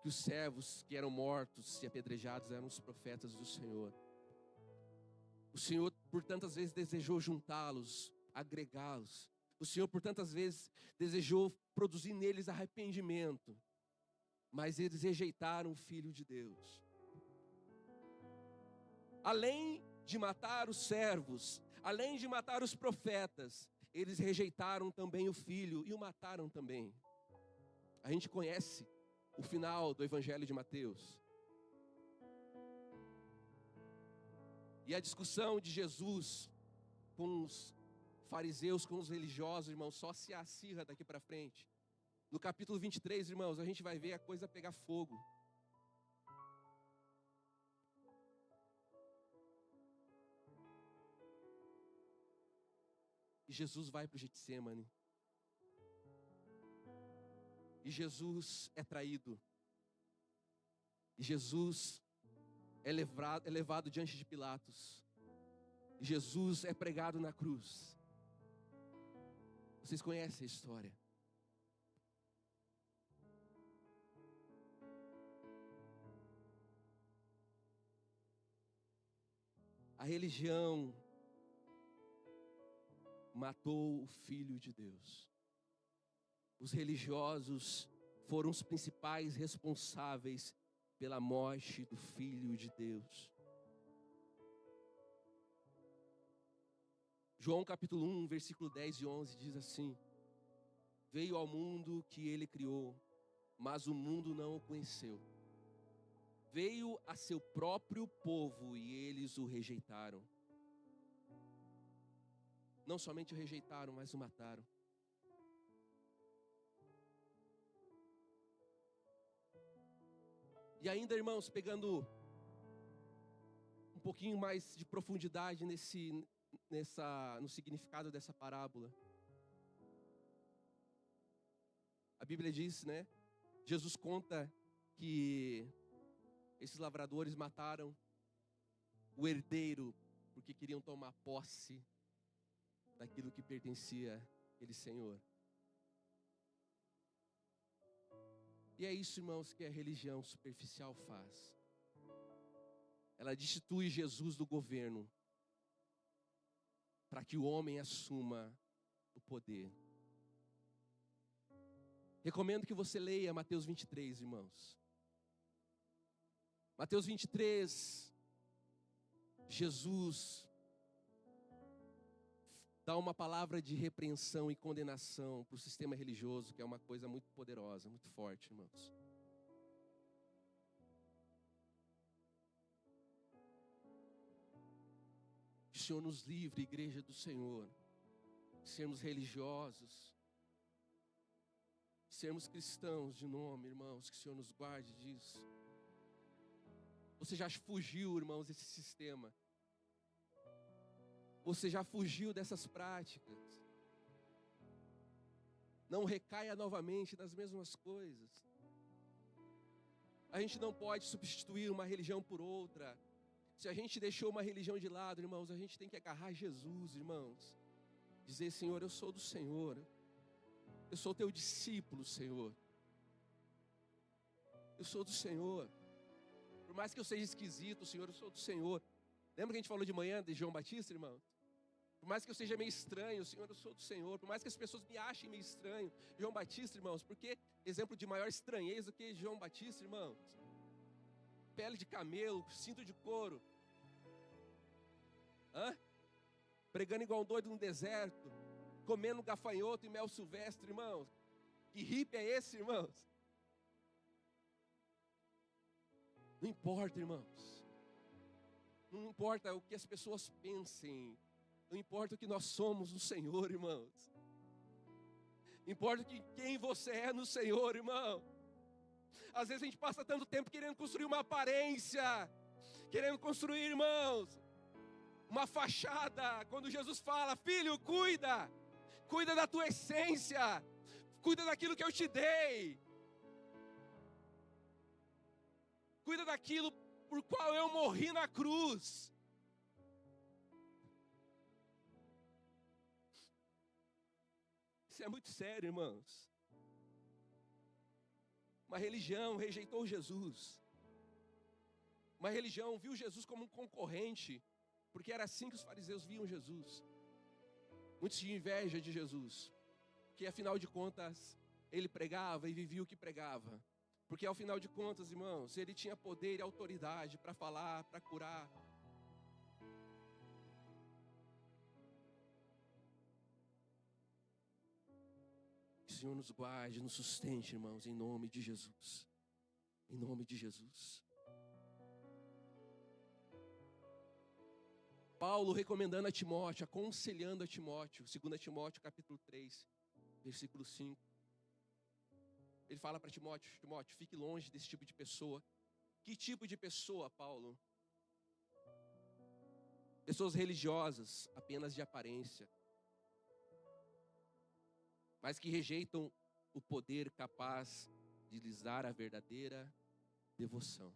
Que os servos que eram mortos e apedrejados eram os profetas do Senhor. O Senhor por tantas vezes desejou juntá-los, agregá-los. O Senhor por tantas vezes desejou produzir neles arrependimento. Mas eles rejeitaram o Filho de Deus. Além de matar os servos, além de matar os profetas, eles rejeitaram também o Filho e o mataram também. A gente conhece o final do Evangelho de Mateus. E a discussão de Jesus com os fariseus, com os religiosos, irmãos, só se acirra daqui para frente. No capítulo 23, irmãos, a gente vai ver a coisa pegar fogo. E Jesus vai para o Getsêmani. E Jesus é traído. E Jesus é levado diante de Pilatos. E Jesus é pregado na cruz. Vocês conhecem a história. A religião matou o Filho de Deus. Os religiosos foram os principais responsáveis pela morte do Filho de Deus. João capítulo 1, versículo 10 e 11 diz assim: Veio ao mundo que ele criou, mas o mundo não o conheceu. Veio a seu próprio povo e eles o rejeitaram. Não somente o rejeitaram, mas o mataram. E ainda, irmãos, pegando um pouquinho mais de profundidade no significado dessa parábola. A Bíblia diz, né? Jesus conta que esses lavradores mataram o herdeiro porque queriam tomar posse daquilo que pertencia àquele senhor. E é isso, irmãos, que a religião superficial faz. Ela destitui Jesus do governo para que o homem assuma o poder. Recomendo que você leia Mateus 23, irmãos. Mateus 23, Jesus dá uma palavra de repreensão e condenação para o sistema religioso, que é uma coisa muito poderosa, muito forte, irmãos. Que o Senhor nos livre, igreja do Senhor, de sermos religiosos, de sermos cristãos de nome, irmãos, que o Senhor nos guarde disso. Você já fugiu, irmãos, desse sistema. Você já fugiu dessas práticas. Não recaia novamente nas mesmas coisas. A gente não pode substituir uma religião por outra. Se a gente deixou uma religião de lado, irmãos, a gente tem que agarrar Jesus, irmãos. Dizer, Senhor, eu sou do Senhor. Eu sou teu discípulo, Senhor. Eu sou do Senhor. Por mais que eu seja esquisito, Senhor, eu sou do Senhor. Lembra que a gente falou de manhã de João Batista, irmão? Por mais que eu seja meio estranho, Senhor, eu sou do Senhor. Por mais que as pessoas me achem meio estranho, João Batista, irmãos, porque exemplo de maior estranheza que João Batista, irmãos? Pele de camelo, cinto de couro. Pregando igual um doido no deserto, comendo gafanhoto e mel silvestre, irmãos. Que hippie é esse, irmãos? Não importa, irmãos. Não importa o que as pessoas pensem. Não importa o que nós somos no Senhor, irmãos. Importa quem você é no Senhor, irmão. Às vezes a gente passa tanto tempo querendo construir uma aparência, querendo construir, irmãos, uma fachada. Quando Jesus fala: filho, cuida da tua essência, cuida daquilo que eu te dei, cuida daquilo por qual eu morri na cruz. Isso é muito sério, irmãos. Uma religião rejeitou Jesus. Uma religião viu Jesus como um concorrente, porque era assim que os fariseus viam Jesus. Muitos tinham inveja de Jesus, porque afinal de contas, ele pregava e vivia o que pregava. Porque ao final de contas, irmãos, ele tinha poder e autoridade para falar, para curar. Que o Senhor nos guarde, nos sustente, irmãos, em nome de Jesus. Em nome de Jesus. Paulo recomendando a Timóteo, aconselhando a Timóteo, 2 Timóteo capítulo 3, versículo 5. Ele fala para Timóteo: Timóteo, fique longe desse tipo de pessoa. Que tipo de pessoa, Paulo? Pessoas religiosas, apenas de aparência, mas que rejeitam o poder capaz de lhes dar a verdadeira devoção.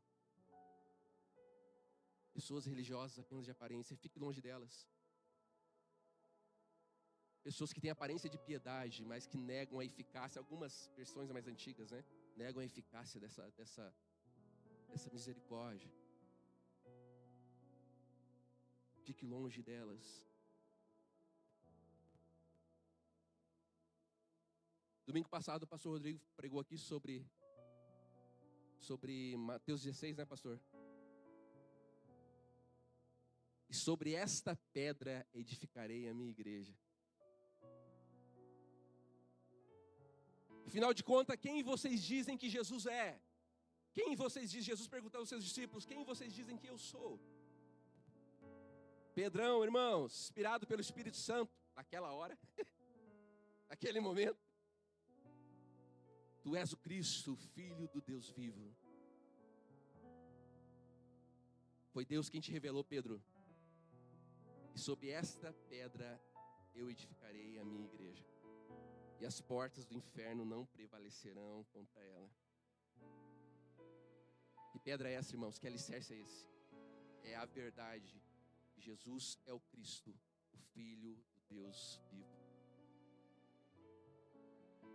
Pessoas religiosas apenas de aparência, fique longe delas. Pessoas que têm aparência de piedade, mas que negam a eficácia. Algumas versões mais antigas, né? Negam a eficácia dessa misericórdia. Fique longe delas. Domingo passado o pastor Rodrigo pregou aqui sobre Mateus 16, né, pastor? E sobre esta pedra edificarei a minha igreja. Afinal de contas, quem vocês dizem que Jesus é? Quem vocês dizem? Jesus perguntou aos seus discípulos: quem vocês dizem que eu sou? Pedrão, irmãos, inspirado pelo Espírito Santo, naquela hora, naquele momento: tu és o Cristo, o Filho do Deus vivo. Foi Deus quem te revelou, Pedro. E sobre esta pedra eu edificarei a minha igreja, e as portas do inferno não prevalecerão contra ela. Que pedra é essa, irmãos? Que alicerce é esse? É a verdade. Jesus é o Cristo, o Filho do Deus vivo.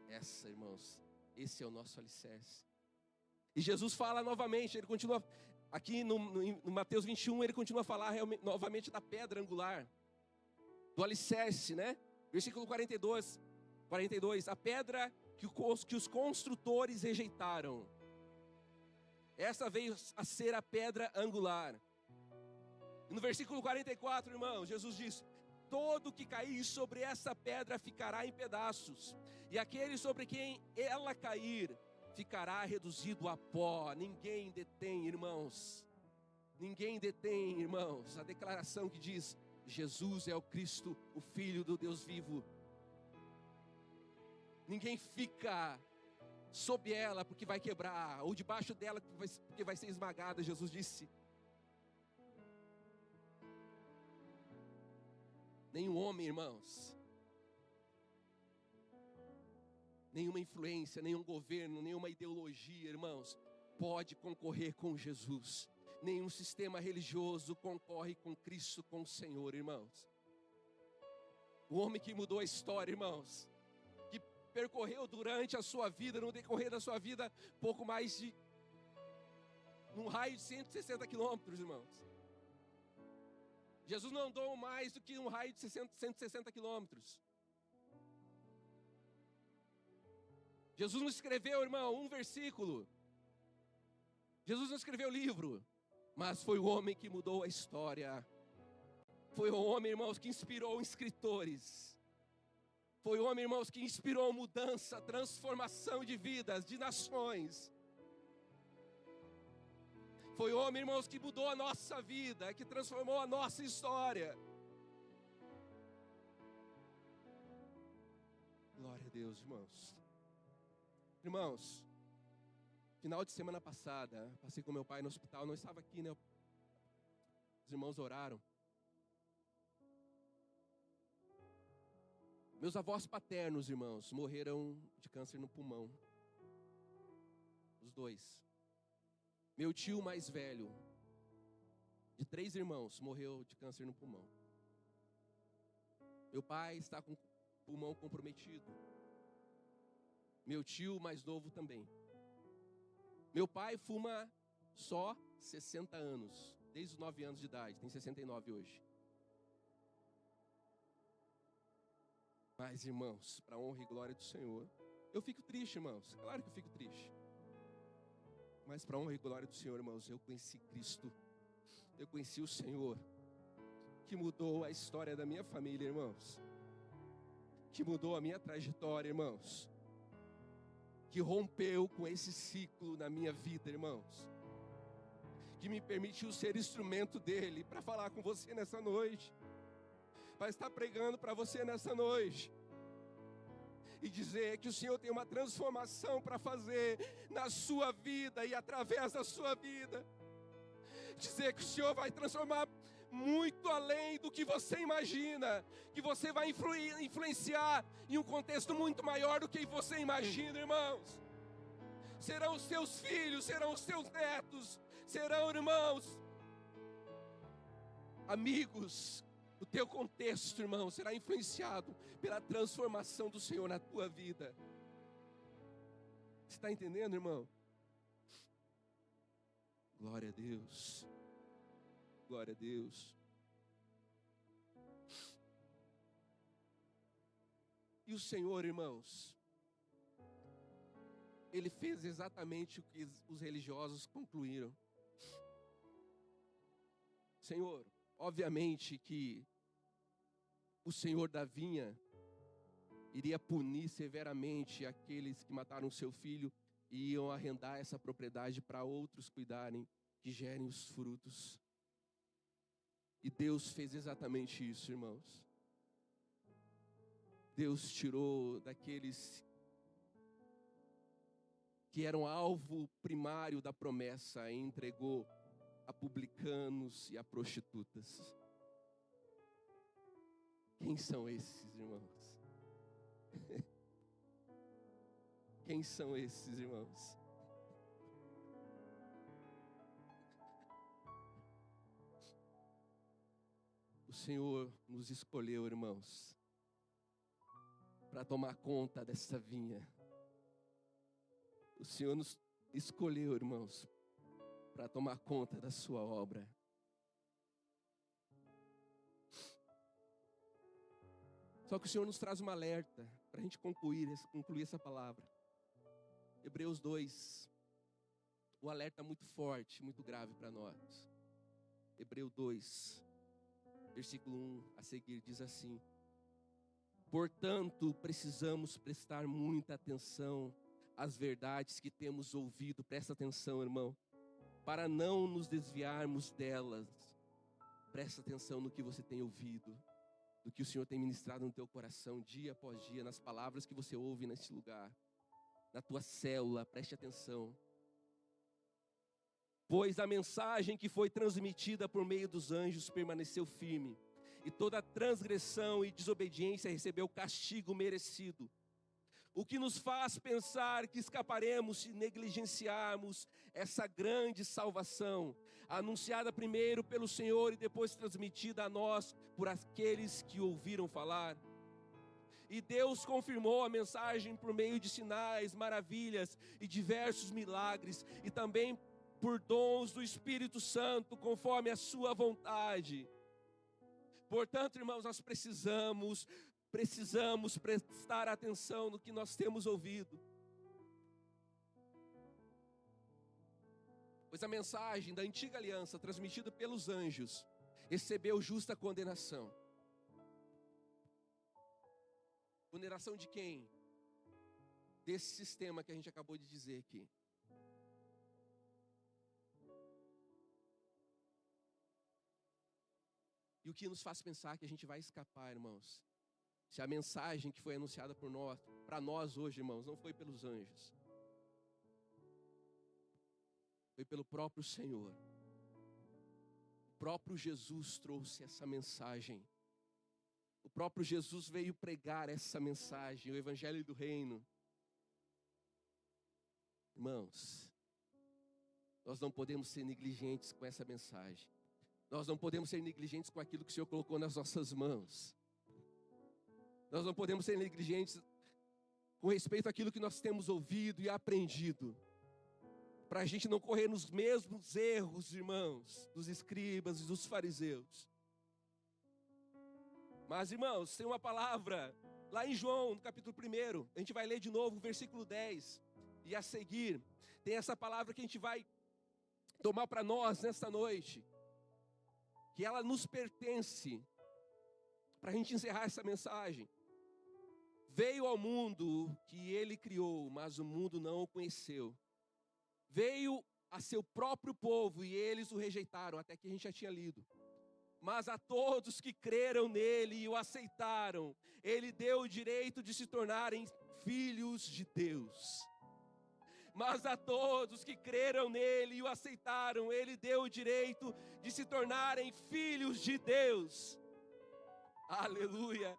Essa, irmãos, esse é o nosso alicerce. E Jesus fala novamente, ele continua, aqui no Mateus 21, ele continua a falar novamente da pedra angular, do alicerce, né? Versículo 42, a pedra que os construtores rejeitaram. Essa veio a ser a pedra angular. E no versículo 44, irmãos, Jesus diz: todo que cair sobre essa pedra ficará em pedaços, e aquele sobre quem ela cair ficará reduzido a pó. Ninguém detém, irmãos, a declaração que diz: Jesus é o Cristo, o Filho do Deus vivo. Ninguém fica sob ela porque vai quebrar, ou debaixo dela porque vai ser esmagada. Jesus disse: nenhum homem, irmãos, nenhuma influência, nenhum governo, nenhuma ideologia, irmãos, pode concorrer com Jesus. Nenhum sistema religioso concorre com Cristo, com o Senhor, irmãos. O homem que mudou a história, irmãos, que percorreu durante a sua vida, no decorrer da sua vida, pouco mais de num raio de 160 quilômetros, irmãos. Jesus não andou mais do que um raio de 160 quilômetros. Jesus não escreveu, irmão, um versículo. Jesus não escreveu livro, mas foi o homem que mudou a história. Foi o homem, irmãos, que inspirou escritores. Foi o homem, irmãos, que inspirou mudança, transformação de vidas, de nações. Foi o homem, irmãos, que mudou a nossa vida, que transformou a nossa história. Glória a Deus, irmãos. Irmãos, final de semana passada, passei com meu pai no hospital, não estava aqui, né? Os irmãos oraram. Meus avós paternos, irmãos, morreram de câncer no pulmão. Os dois. Meu tio mais velho, de 3 irmãos, morreu de câncer no pulmão. Meu pai está com o pulmão comprometido. Meu tio mais novo também. Meu pai fuma só 60 anos, desde os 9 anos de idade, tem 69 hoje. Mas, irmãos, para a honra e glória do Senhor, eu fico triste, irmãos, claro que eu fico triste. Mas para a honra e glória do Senhor, irmãos, eu conheci Cristo, eu conheci o Senhor, que mudou a história da minha família, irmãos, que mudou a minha trajetória, irmãos, que rompeu com esse ciclo na minha vida, irmãos, que me permitiu ser instrumento dele para falar com você nessa noite, para estar pregando para você nessa noite e dizer que o Senhor tem uma transformação para fazer na sua vida e através da sua vida. Dizer que o Senhor vai transformar muito além do que você imagina, que você vai influenciar em um contexto muito maior do que você imagina, irmãos. Serão os seus filhos, serão os seus netos, serão, irmãos, amigos. O teu contexto, irmão, será influenciado pela transformação do Senhor na tua vida. Você está entendendo, irmão? Glória a Deus. Glória a Deus. E o Senhor, irmãos, Ele fez exatamente o que os religiosos concluíram. Senhor, obviamente que o Senhor da vinha iria punir severamente aqueles que mataram seu filho e iam arrendar essa propriedade para outros cuidarem, que gerem os frutos. E Deus fez exatamente isso, irmãos. Deus tirou daqueles que eram alvo primário da promessa e entregou a publicanos e a prostitutas. Quem são esses, irmãos? Quem são esses, irmãos? O Senhor nos escolheu, irmãos, para tomar conta dessa vinha. O Senhor nos escolheu, irmãos, para tomar conta da sua obra. Só que o Senhor nos traz um alerta para a gente concluir essa palavra. Hebreus 2, um alerta muito forte, muito grave para nós. Hebreus 2, versículo 1 a seguir diz assim: portanto, precisamos prestar muita atenção às verdades que temos ouvido. Presta atenção, irmão, para não nos desviarmos delas. Presta atenção no que você tem ouvido, do que o Senhor tem ministrado no teu coração, dia após dia, nas palavras que você ouve nesse lugar, na tua célula. Preste atenção. Pois a mensagem que foi transmitida por meio dos anjos permaneceu firme, e toda transgressão e desobediência recebeu o castigo merecido. O que nos faz pensar que escaparemos se negligenciarmos essa grande salvação, anunciada primeiro pelo Senhor e depois transmitida a nós por aqueles que ouviram falar. E Deus confirmou a mensagem por meio de sinais, maravilhas e diversos milagres, e também por dons do Espírito Santo, conforme a sua vontade. Portanto, irmãos, nós precisamos prestar atenção no que nós temos ouvido. Pois a mensagem da antiga aliança, transmitida pelos anjos, recebeu justa condenação. Condenação de quem? Desse sistema que a gente acabou de dizer aqui. E o que nos faz pensar que a gente vai escapar, irmãos? Se a mensagem que foi anunciada por nós, para nós hoje, irmãos, não foi pelos anjos. Foi pelo próprio Senhor. O próprio Jesus trouxe essa mensagem. O próprio Jesus veio pregar essa mensagem, o Evangelho do Reino. Irmãos, nós não podemos ser negligentes com essa mensagem. Nós não podemos ser negligentes com aquilo que o Senhor colocou nas nossas mãos. Nós não podemos ser negligentes com respeito àquilo que nós temos ouvido e aprendido. Para a gente não correr nos mesmos erros, irmãos, dos escribas e dos fariseus. Mas, irmãos, tem uma palavra lá em João, no capítulo 1. A gente vai ler de novo o versículo 10. E a seguir, tem essa palavra que a gente vai tomar para nós nesta noite. Que ela nos pertence. Para a gente encerrar essa mensagem. Veio ao mundo que ele criou, mas o mundo não o conheceu. Veio a seu próprio povo e eles o rejeitaram, até que a gente já tinha lido. Mas a todos que creram nele e o aceitaram, ele deu o direito de se tornarem filhos de Deus. Mas a todos que creram nele e o aceitaram, ele deu o direito de se tornarem filhos de Deus. Aleluia.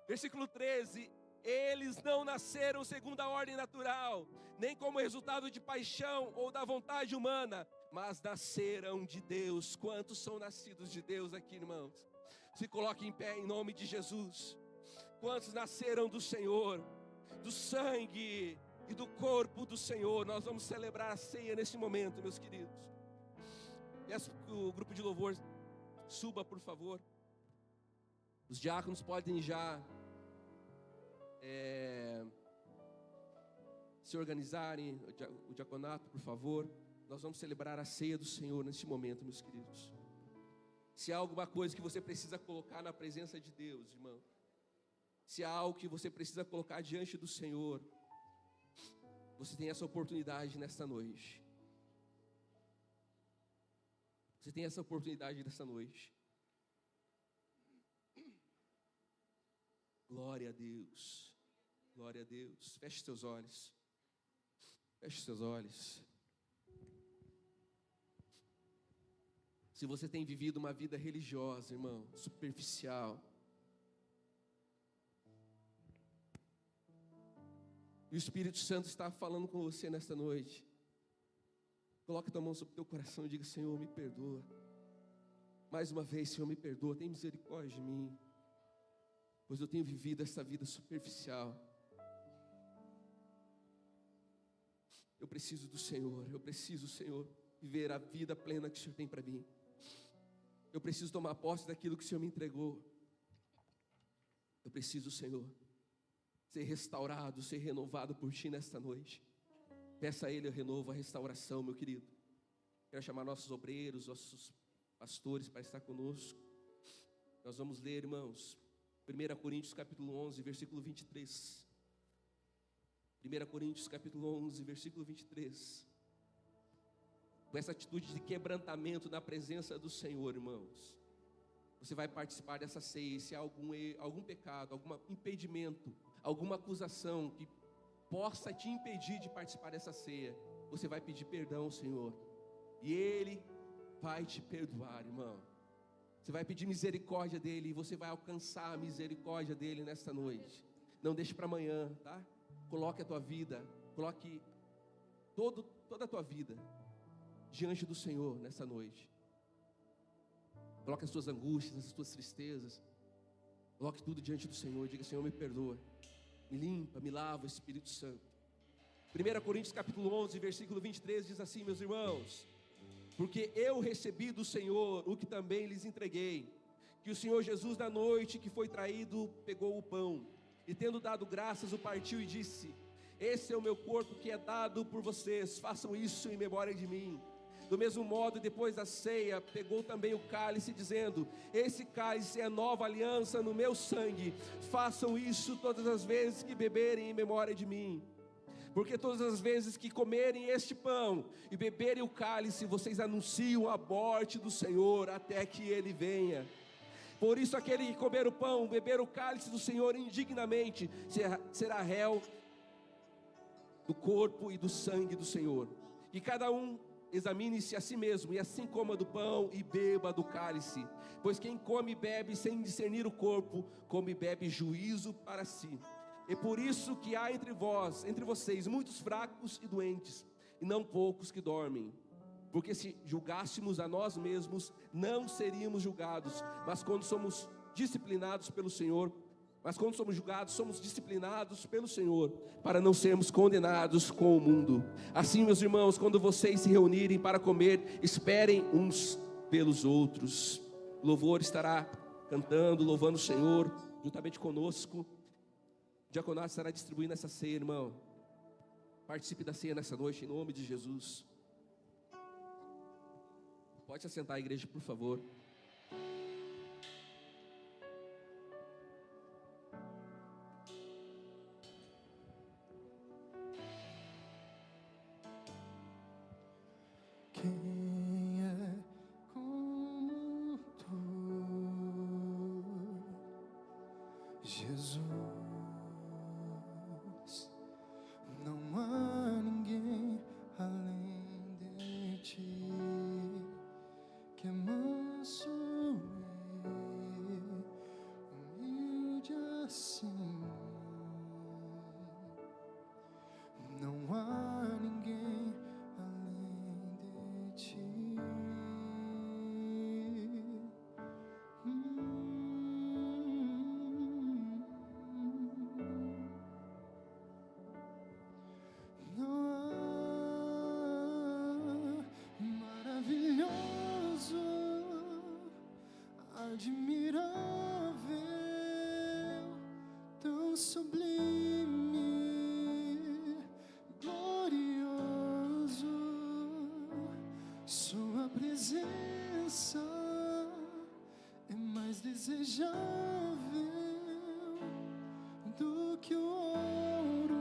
Versículo 13. Eles não nasceram segundo a ordem natural, nem como resultado de paixão ou da vontade humana, mas nasceram de Deus. Quantos são nascidos de Deus aqui, irmãos? Se coloque em pé em nome de Jesus. Quantos nasceram do Senhor, do sangue e do corpo do Senhor? Nós vamos celebrar a ceia nesse momento, meus queridos. Peço que o grupo de louvor suba, por favor. Os diáconos podem já se organizarem, o diaconato, por favor. Nós vamos celebrar a ceia do Senhor neste momento, meus queridos. Se há alguma coisa que você precisa colocar na presença de Deus, irmão, se há algo que você precisa colocar diante do Senhor, você tem essa oportunidade nesta noite. Você tem essa oportunidade nesta noite. Glória a Deus. Glória a Deus. Feche seus olhos. Feche seus olhos. Se você tem vivido uma vida religiosa, irmão, superficial, e o Espírito Santo está falando com você nesta noite, coloque tua mão sobre o teu coração e diga: Senhor, me perdoa. Mais uma vez, Senhor, me perdoa, tem misericórdia de mim, pois eu tenho vivido essa vida superficial. Eu preciso do Senhor, Senhor, viver a vida plena que o Senhor tem para mim. Eu preciso tomar posse daquilo que o Senhor me entregou. Eu preciso, Senhor, ser restaurado, ser renovado por Ti nesta noite. Peça a Ele o renovo, a restauração, meu querido. Quero chamar nossos obreiros, nossos pastores para estar conosco. Nós vamos ler, irmãos, 1 Coríntios capítulo 11, versículo 23. 1 Coríntios capítulo 11, versículo 23. Com essa atitude de quebrantamento na presença do Senhor, irmãos, você vai participar dessa ceia. E se há algum pecado, algum impedimento, alguma acusação que possa te impedir de participar dessa ceia, você vai pedir perdão ao Senhor, e Ele vai te perdoar, irmão. Você vai pedir misericórdia dEle, e você vai alcançar a misericórdia dEle nesta noite. Não deixe para amanhã, tá? Coloque a tua vida, coloque toda a tua vida diante do Senhor nessa noite. Coloque as tuas angústias, as tuas tristezas, coloque tudo diante do Senhor. Diga: Senhor, me perdoa, me limpa, me lava, Espírito Santo. 1 Coríntios capítulo 11, versículo 23 diz assim, meus irmãos: porque eu recebi do Senhor o que também lhes entreguei, que o Senhor Jesus, na noite que foi traído, pegou o pão, e tendo dado graças, o partiu e disse: esse é o meu corpo que é dado por vocês, façam isso em memória de mim. Do mesmo modo, depois da ceia, pegou também o cálice, dizendo: esse cálice é a nova aliança no meu sangue, façam isso todas as vezes que beberem em memória de mim. Porque todas as vezes que comerem este pão e beberem o cálice, vocês anunciam a morte do Senhor até que Ele venha. Por isso aquele que comer o pão, beber o cálice do Senhor indignamente, será réu do corpo e do sangue do Senhor. E cada um examine-se a si mesmo, e assim coma do pão e beba do cálice. Pois quem come e bebe sem discernir o corpo, come e bebe juízo para si. É por isso que há entre vocês, muitos fracos e doentes, e não poucos que dormem. Porque se julgássemos a nós mesmos, não seríamos julgados. Mas quando somos julgados, somos disciplinados pelo Senhor, para não sermos condenados com o mundo. Assim, meus irmãos, quando vocês se reunirem para comer, esperem uns pelos outros. O louvor estará cantando, louvando o Senhor, juntamente conosco. O diaconato estará distribuindo essa ceia, irmão. Participe da ceia nessa noite, em nome de Jesus. Pode se assentar, igreja, por favor. Quem é como tu, Jesus? Não há ninguém além de ti, que é manso e humilde assim. Não há ninguém além de ti. Maravilhoso, admirável, tão sublime, glorioso. Sua presença é mais desejável do que o ouro,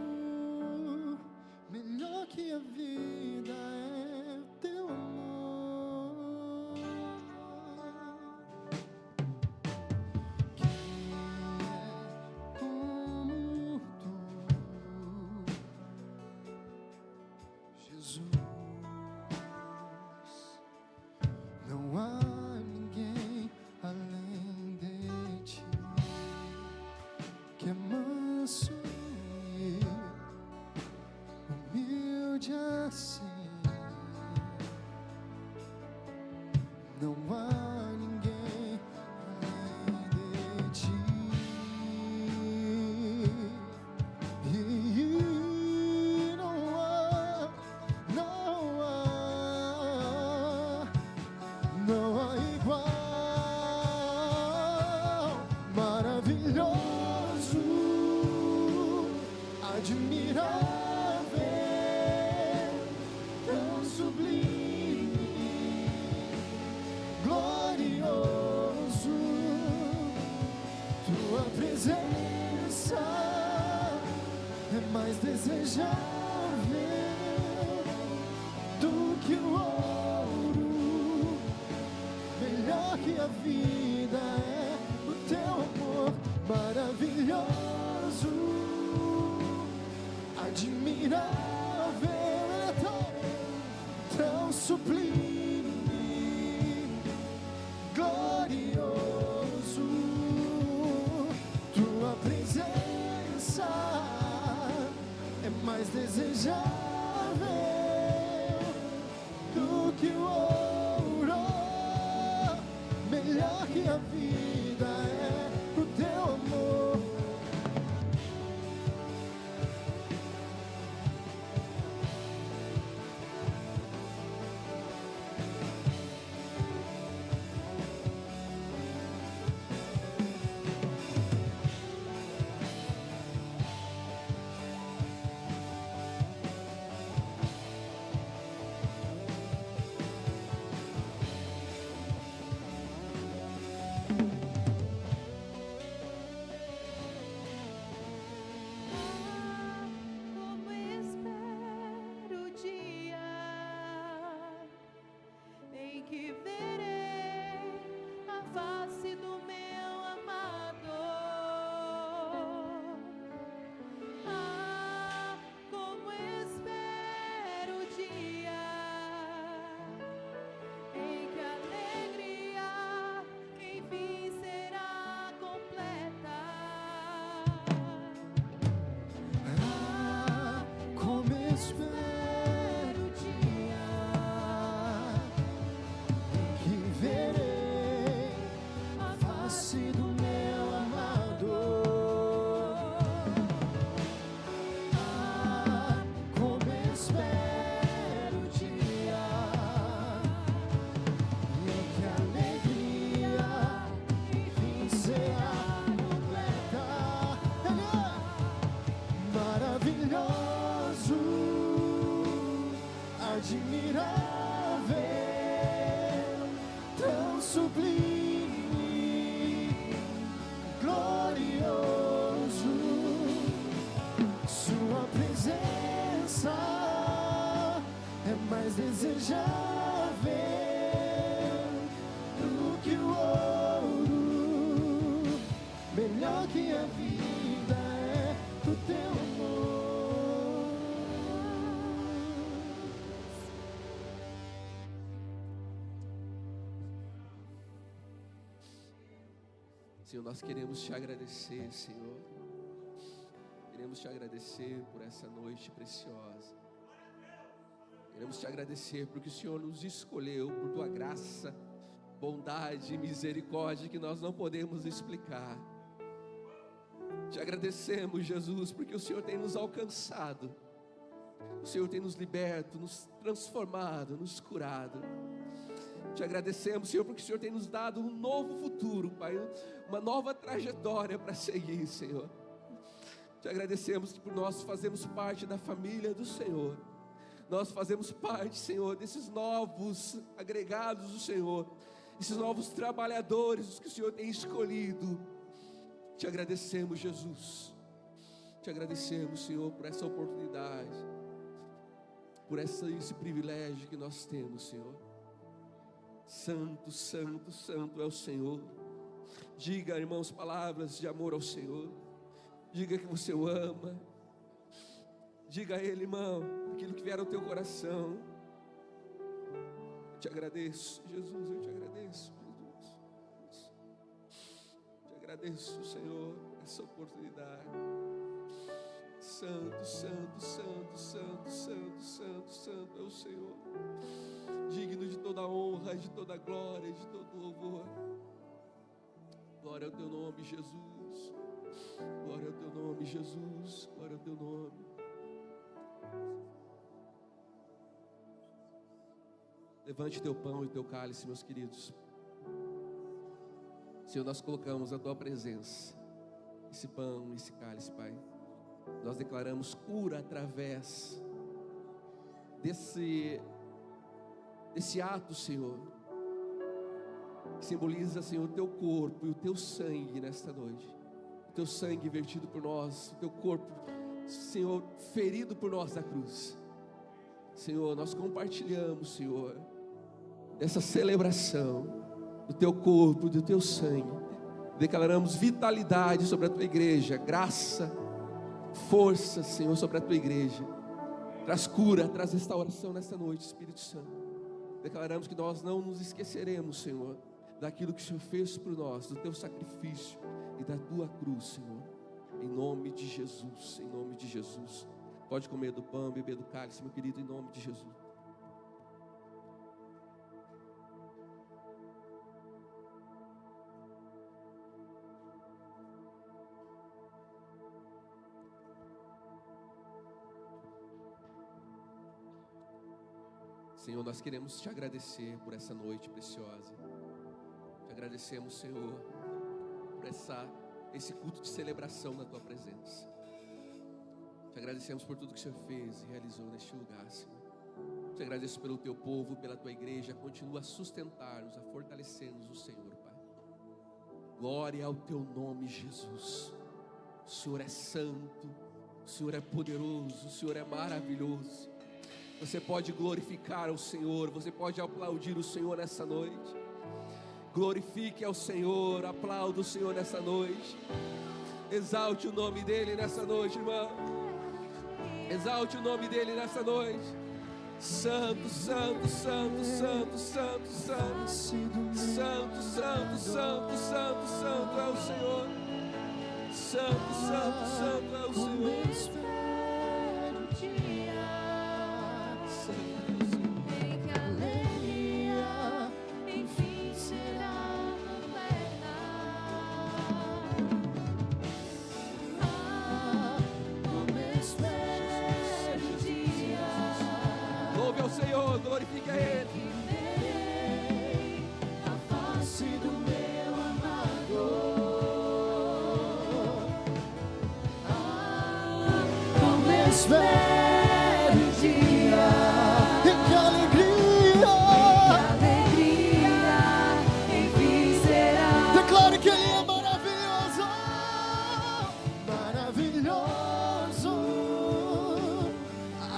melhor que a vida é o teu amor. Quem é como tu, Jesus? Não há ninguém além de ti, que é manso e humilde assim. Não há ninguém além de ti. Não há igual, maravilhoso, admirável, tão sublime, glorioso. Tua presença é mais desejável do que o ouro, melhor que a vida é o teu amor. Maravilhoso, admirável, tão sublime, glorioso. Tua presença é mais desejável do que o ouro, melhor que a vida é o teu amor. sido meu amador. Ah, como eu espero o dia em que a alegria enfim será completa. Ele é maravilhoso, admirável, tão sublime, glorioso. Sua presença é mais desejável do que o ouro, melhor que a vida é o teu amor. Senhor, nós queremos te agradecer, Senhor. Queremos te agradecer por essa noite preciosa. Queremos te agradecer porque o Senhor nos escolheu por tua graça, bondade e misericórdia que nós não podemos explicar. Te agradecemos, Jesus, porque o Senhor tem nos alcançado. O Senhor tem nos liberto, nos transformado, nos curado. Te agradecemos, Senhor, porque o Senhor tem nos dado um novo futuro, Pai, uma nova trajetória para seguir, Senhor. Te agradecemos por nós fazermos parte da família do Senhor. Nós fazemos parte, Senhor, desses novos agregados do Senhor, esses novos trabalhadores que o Senhor tem escolhido. Te agradecemos, Jesus. Te agradecemos, Senhor, por essa oportunidade, por esse privilégio que nós temos, Senhor. Santo, santo, santo é o Senhor. Diga, irmãos, palavras de amor ao Senhor. Diga que você o ama. Diga a Ele, irmão, aquilo que vier ao teu coração. Te agradeço, Jesus, eu te agradeço, Jesus. Te agradeço, Senhor, essa oportunidade. Santo, santo, santo, santo, santo, santo, santo é o Senhor. Digno de toda honra, de toda glória, de todo louvor. Glória ao teu nome, Jesus. Glória ao teu nome, Jesus. Glória ao teu nome. Levante teu pão e teu cálice, meus queridos. Senhor, nós colocamos a tua presença, esse pão, esse cálice, Pai. Nós declaramos cura através desse ato, Senhor, que simboliza, Senhor, o teu corpo e o teu sangue nesta noite. O teu sangue vertido por nós, o teu corpo, Senhor, ferido por nós na cruz. Senhor, nós compartilhamos, Senhor, dessa celebração do teu corpo, do teu sangue. Declaramos vitalidade sobre a tua igreja, graça, força, Senhor, sobre a tua igreja. Traz cura, traz restauração nesta noite, Espírito Santo. Declaramos que nós não nos esqueceremos, Senhor, daquilo que o Senhor fez por nós, do teu sacrifício e da tua cruz, Senhor. Em nome de Jesus, em nome de Jesus. Pode comer do pão, beber do cálice, meu querido, em nome de Jesus. Senhor, nós queremos te agradecer por essa noite preciosa. Te agradecemos, Senhor, por esse culto de celebração na tua presença. Te agradecemos por tudo que o Senhor fez e realizou neste lugar, Senhor. Te agradeço pelo teu povo, pela tua igreja. Continua a sustentar-nos, a fortalecer-nos, o Senhor, Pai. Glória ao teu nome, Jesus. O Senhor é santo, o Senhor é poderoso, o Senhor é maravilhoso. Você pode glorificar ao Senhor, você pode aplaudir o Senhor nessa noite. Glorifique ao Senhor, aplauda o Senhor nessa noite. Exalte o nome dEle nessa noite, irmão. Exalte o nome dEle nessa noite. Santo, santo, santo, santo, santo, santo. Santo, santo, santo, santo, santo é o Senhor. Santo, santo, santo é o Senhor. espero o dia em que a alegria enfim será. declare que Ele é maravilhoso, maravilhoso,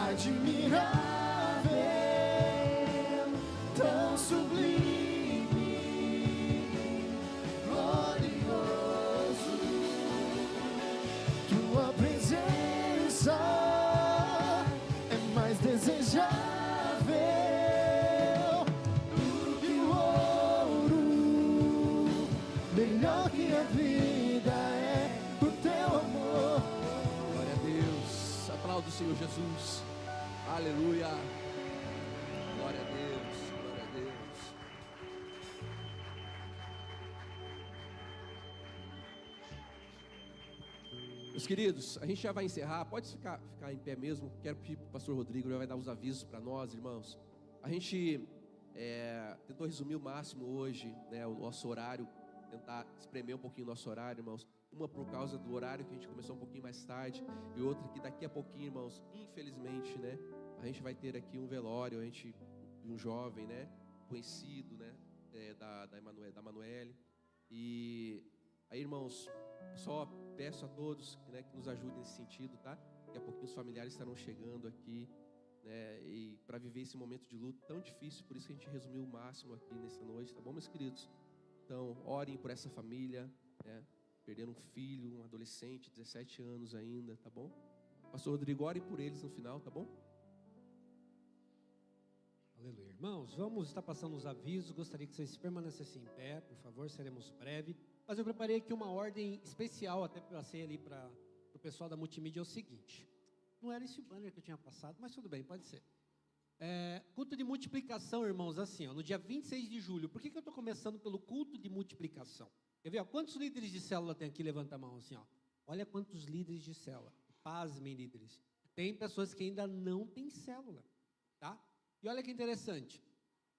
admirável, tão sublime, glorioso. Tua presença é mais desejável do que o ouro, melhor que a vida é o teu amor. Glória a Deus. Aplauda o Senhor Jesus. Aleluia. Glória a Deus. Glória a Deus. Meus queridos, a gente já vai encerrar. Pode ficar em pé mesmo. Quero pedir para o pastor Rodrigo, ele vai dar os avisos para nós, irmãos. A gente tentou resumir o máximo hoje, né, o nosso horário, tentar espremer um pouquinho o nosso horário, irmãos. Uma por causa do horário que a gente começou um pouquinho mais tarde, e outra que daqui a pouquinho, irmãos, infelizmente, né, a gente vai ter aqui um velório, um jovem, né, conhecido, né, da Manuele. E aí, irmãos, só peço a todos, né, que nos ajudem nesse sentido, tá? Daqui a pouquinho os familiares estarão chegando aqui, né, e para viver esse momento de luto tão difícil, por isso que a gente resumiu o máximo aqui nessa noite, tá bom, meus queridos? Então, orem por essa família, né, perderam um filho, um adolescente, 17 anos ainda, tá bom? Pastor Rodrigo, ore por eles no final, tá bom? Aleluia. Irmãos, vamos estar passando os avisos. Gostaria que vocês permanecessem em pé, por favor, seremos breve. Mas eu preparei aqui uma ordem especial, até passei ali para o pessoal da multimídia, é o seguinte. Não era esse banner que eu tinha passado, mas tudo bem, pode ser. Culto de multiplicação, irmãos, assim, ó, no dia 26 de julho. Por que eu estou começando pelo culto de multiplicação? Quer ver, ó, quantos líderes de célula tem aqui? Levanta a mão assim, ó. Olha quantos líderes de célula. Pasmem, líderes. Tem pessoas que ainda não têm célula, tá? E olha que interessante.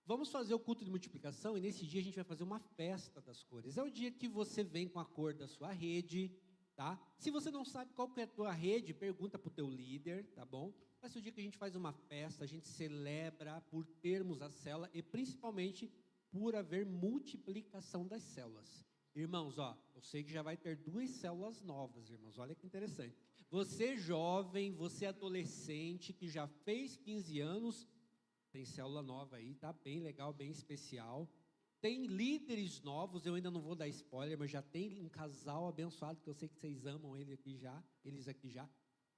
Vamos fazer o culto de multiplicação e nesse dia a gente vai fazer uma festa das cores. É o dia que você vem com a cor da sua rede, tá? Se você não sabe qual que é a tua rede, pergunta para o teu líder, tá bom? Vai ser o dia que a gente faz uma festa, a gente celebra por termos a célula e principalmente por haver multiplicação das células. Irmãos, ó, eu sei que já vai ter 2 células novas, irmãos, olha que interessante. Você jovem, você adolescente que já fez 15 anos, tem célula nova aí, tá? Bem legal, bem especial. Tem líderes novos, eu ainda não vou dar spoiler, mas já tem um casal abençoado, que eu sei que vocês amam eles aqui já.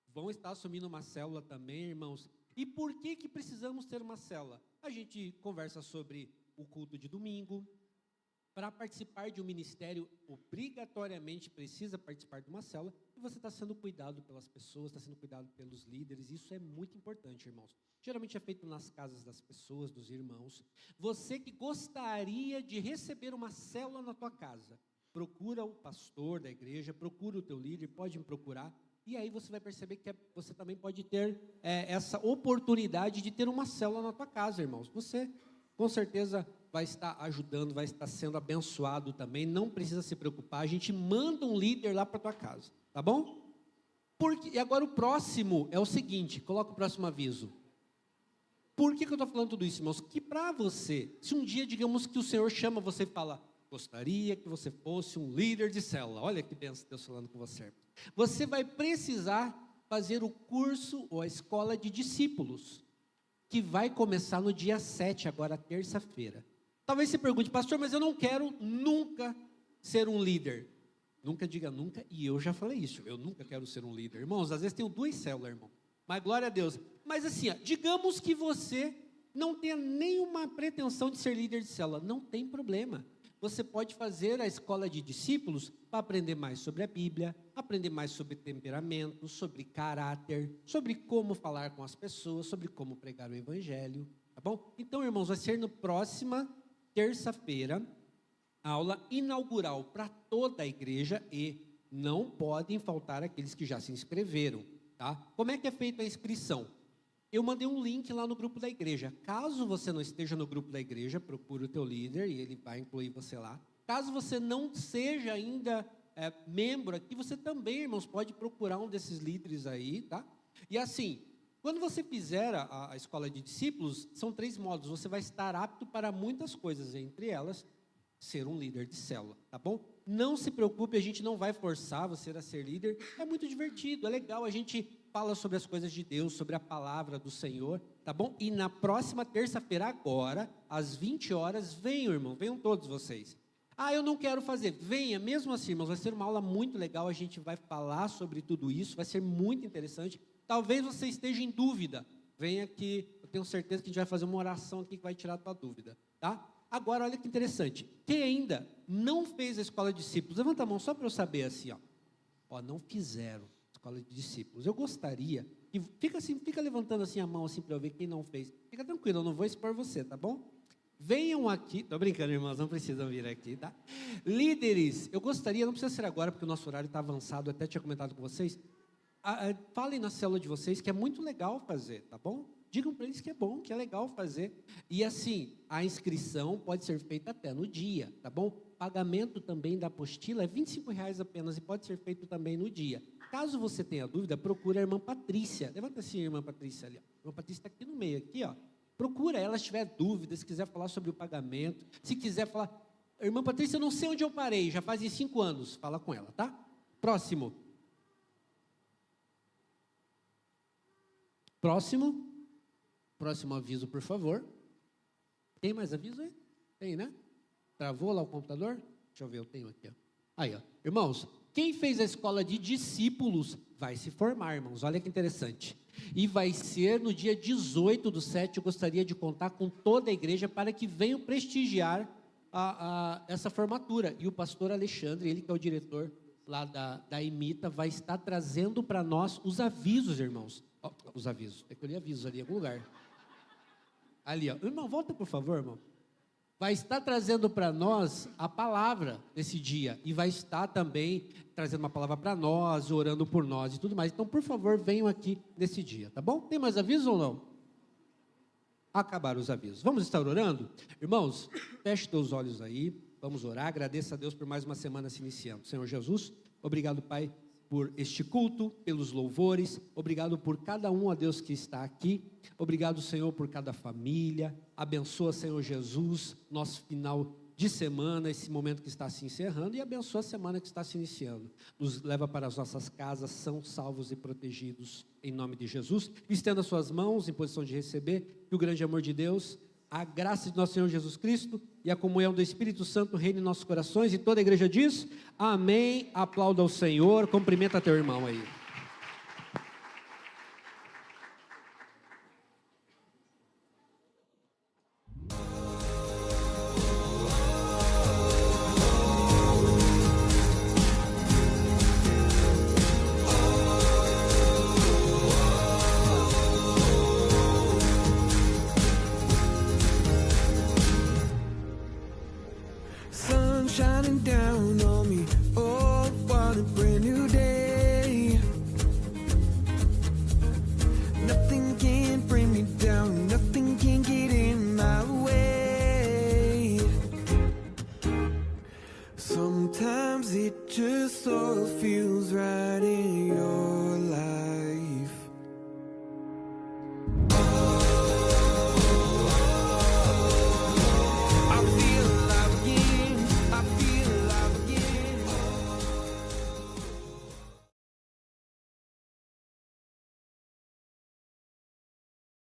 Vão estar assumindo uma célula também, irmãos. E por que precisamos ter uma célula? A gente conversa sobre o culto de domingo. Para participar de um ministério, obrigatoriamente precisa participar de uma célula. E você está sendo cuidado pelas pessoas, está sendo cuidado pelos líderes. Isso é muito importante, irmãos. Geralmente é feito nas casas das pessoas, dos irmãos. Você que gostaria de receber uma célula na tua casa, procura o pastor da igreja, procura o teu líder, pode me procurar. E aí você vai perceber que você também pode ter essa oportunidade de ter uma célula na tua casa, irmãos. Você, com certeza, vai estar ajudando, vai estar sendo abençoado também. Não precisa se preocupar. A gente manda um líder lá para a tua casa, tá bom? E agora o próximo é o seguinte, coloca o próximo aviso. Por que eu estou falando tudo isso, irmãos? Que para você, se um dia, digamos que o Senhor chama você e fala, gostaria que você fosse um líder de célula. Olha que benção Deus falando com você. Você vai precisar fazer o curso ou a escola de discípulos, que vai começar no dia 7, agora terça-feira. Talvez você pergunte, pastor, mas eu não quero nunca ser um líder. Nunca diga nunca, e eu já falei isso, eu nunca quero ser um líder. Irmãos, às vezes tenho 2 células, irmão. Mas glória a Deus. Mas assim, ó, digamos que você não tenha nenhuma pretensão de ser líder de célula. Não tem problema. Você pode fazer a escola de discípulos para aprender mais sobre a Bíblia, aprender mais sobre temperamento, sobre caráter, sobre como falar com as pessoas, sobre como pregar o evangelho, tá bom? Então, irmãos, vai ser na próxima terça-feira, aula inaugural para toda a igreja e não podem faltar aqueles que já se inscreveram, tá? Como é que é feita a inscrição? Eu mandei um link lá no grupo da igreja. Caso você não esteja no grupo da igreja, procure o teu líder e ele vai incluir você lá. Caso você não seja ainda membro aqui, você também, irmãos, pode procurar um desses líderes aí, tá? E assim, quando você fizer a escola de discípulos, são 3 modos. Você vai estar apto para muitas coisas, entre elas, ser um líder de célula, tá bom? Não se preocupe, a gente não vai forçar você a ser líder. É muito divertido, é legal, a gente fala sobre as coisas de Deus, sobre a palavra do Senhor, tá bom? E na próxima terça-feira agora, às 20 horas, venham, irmão, venham todos vocês. Ah, eu não quero fazer. Venha, mesmo assim, irmãos, vai ser uma aula muito legal, a gente vai falar sobre tudo isso, vai ser muito interessante. Talvez você esteja em dúvida, venha aqui, eu tenho certeza que a gente vai fazer uma oração aqui que vai tirar a tua dúvida, tá? Agora, olha que interessante, quem ainda não fez a escola de discípulos, levanta a mão só para eu saber assim, ó, não fizeram escola de discípulos. Eu gostaria, que fica levantando assim a mão assim para eu ver quem não fez. Fica tranquilo, eu não vou expor você, tá bom? Venham aqui, tô brincando, irmãos, não precisam vir aqui, tá? Líderes, eu gostaria, não precisa ser agora, porque o nosso horário está avançado, eu até tinha comentado com vocês. Falem na célula de vocês que é muito legal fazer, tá bom? Digam para eles que é bom, que é legal fazer. E assim, a inscrição pode ser feita até no dia, tá bom? Pagamento também da apostila é R$25 apenas e pode ser feito também no dia. Caso você tenha dúvida, procura a irmã Patrícia. Levanta assim a irmã Patrícia ali. A irmã Patrícia está aqui no meio, aqui, ó. Procura ela se tiver dúvida, se quiser falar sobre o pagamento, se quiser falar... Irmã Patrícia, eu não sei onde eu parei, já fazem 5 anos. Fala com ela, tá? Próximo. Próximo aviso, por favor. Tem mais aviso aí? Tem, né? Travou lá o computador? Deixa eu ver, eu tenho aqui. Ó. Aí, ó. Irmãos, quem fez a escola de discípulos vai se formar, irmãos. Olha que interessante. E vai ser no dia 18/7. Eu gostaria de contar com toda a igreja para que venham prestigiar essa formatura. E o pastor Alexandre, ele que é o diretor lá da Imita, vai estar trazendo para nós os avisos, irmãos. Os avisos. É que eu li avisos ali em algum lugar. Ali, ó. Irmão, volta por favor, irmão. Vai estar trazendo para nós a palavra nesse dia. E vai estar também trazendo uma palavra para nós, orando por nós e tudo mais. Então, por favor, venham aqui nesse dia, tá bom? Tem mais avisos ou não? Acabaram os avisos. Vamos estar orando? Irmãos, feche teus olhos aí. Vamos orar. Agradeça a Deus por mais uma semana se iniciando. Senhor Jesus, obrigado, Pai, por este culto, pelos louvores, obrigado por cada um, ó Deus, que está aqui, obrigado, Senhor, por cada família, abençoa, Senhor Jesus, nosso final de semana, esse momento que está se encerrando, e abençoa a semana que está se iniciando, nos leva para as nossas casas, são salvos e protegidos, em nome de Jesus, estenda suas mãos em posição de receber, que o grande amor de Deus, a graça de nosso Senhor Jesus Cristo e a comunhão do Espírito Santo reine em nossos corações. E toda a igreja diz, amém, aplauda ao Senhor, cumprimenta teu irmão aí. Shining down on me, oh, what a brand new day. Nothing can bring me down, nothing can get in my way. Sometimes it just all feels right in your life.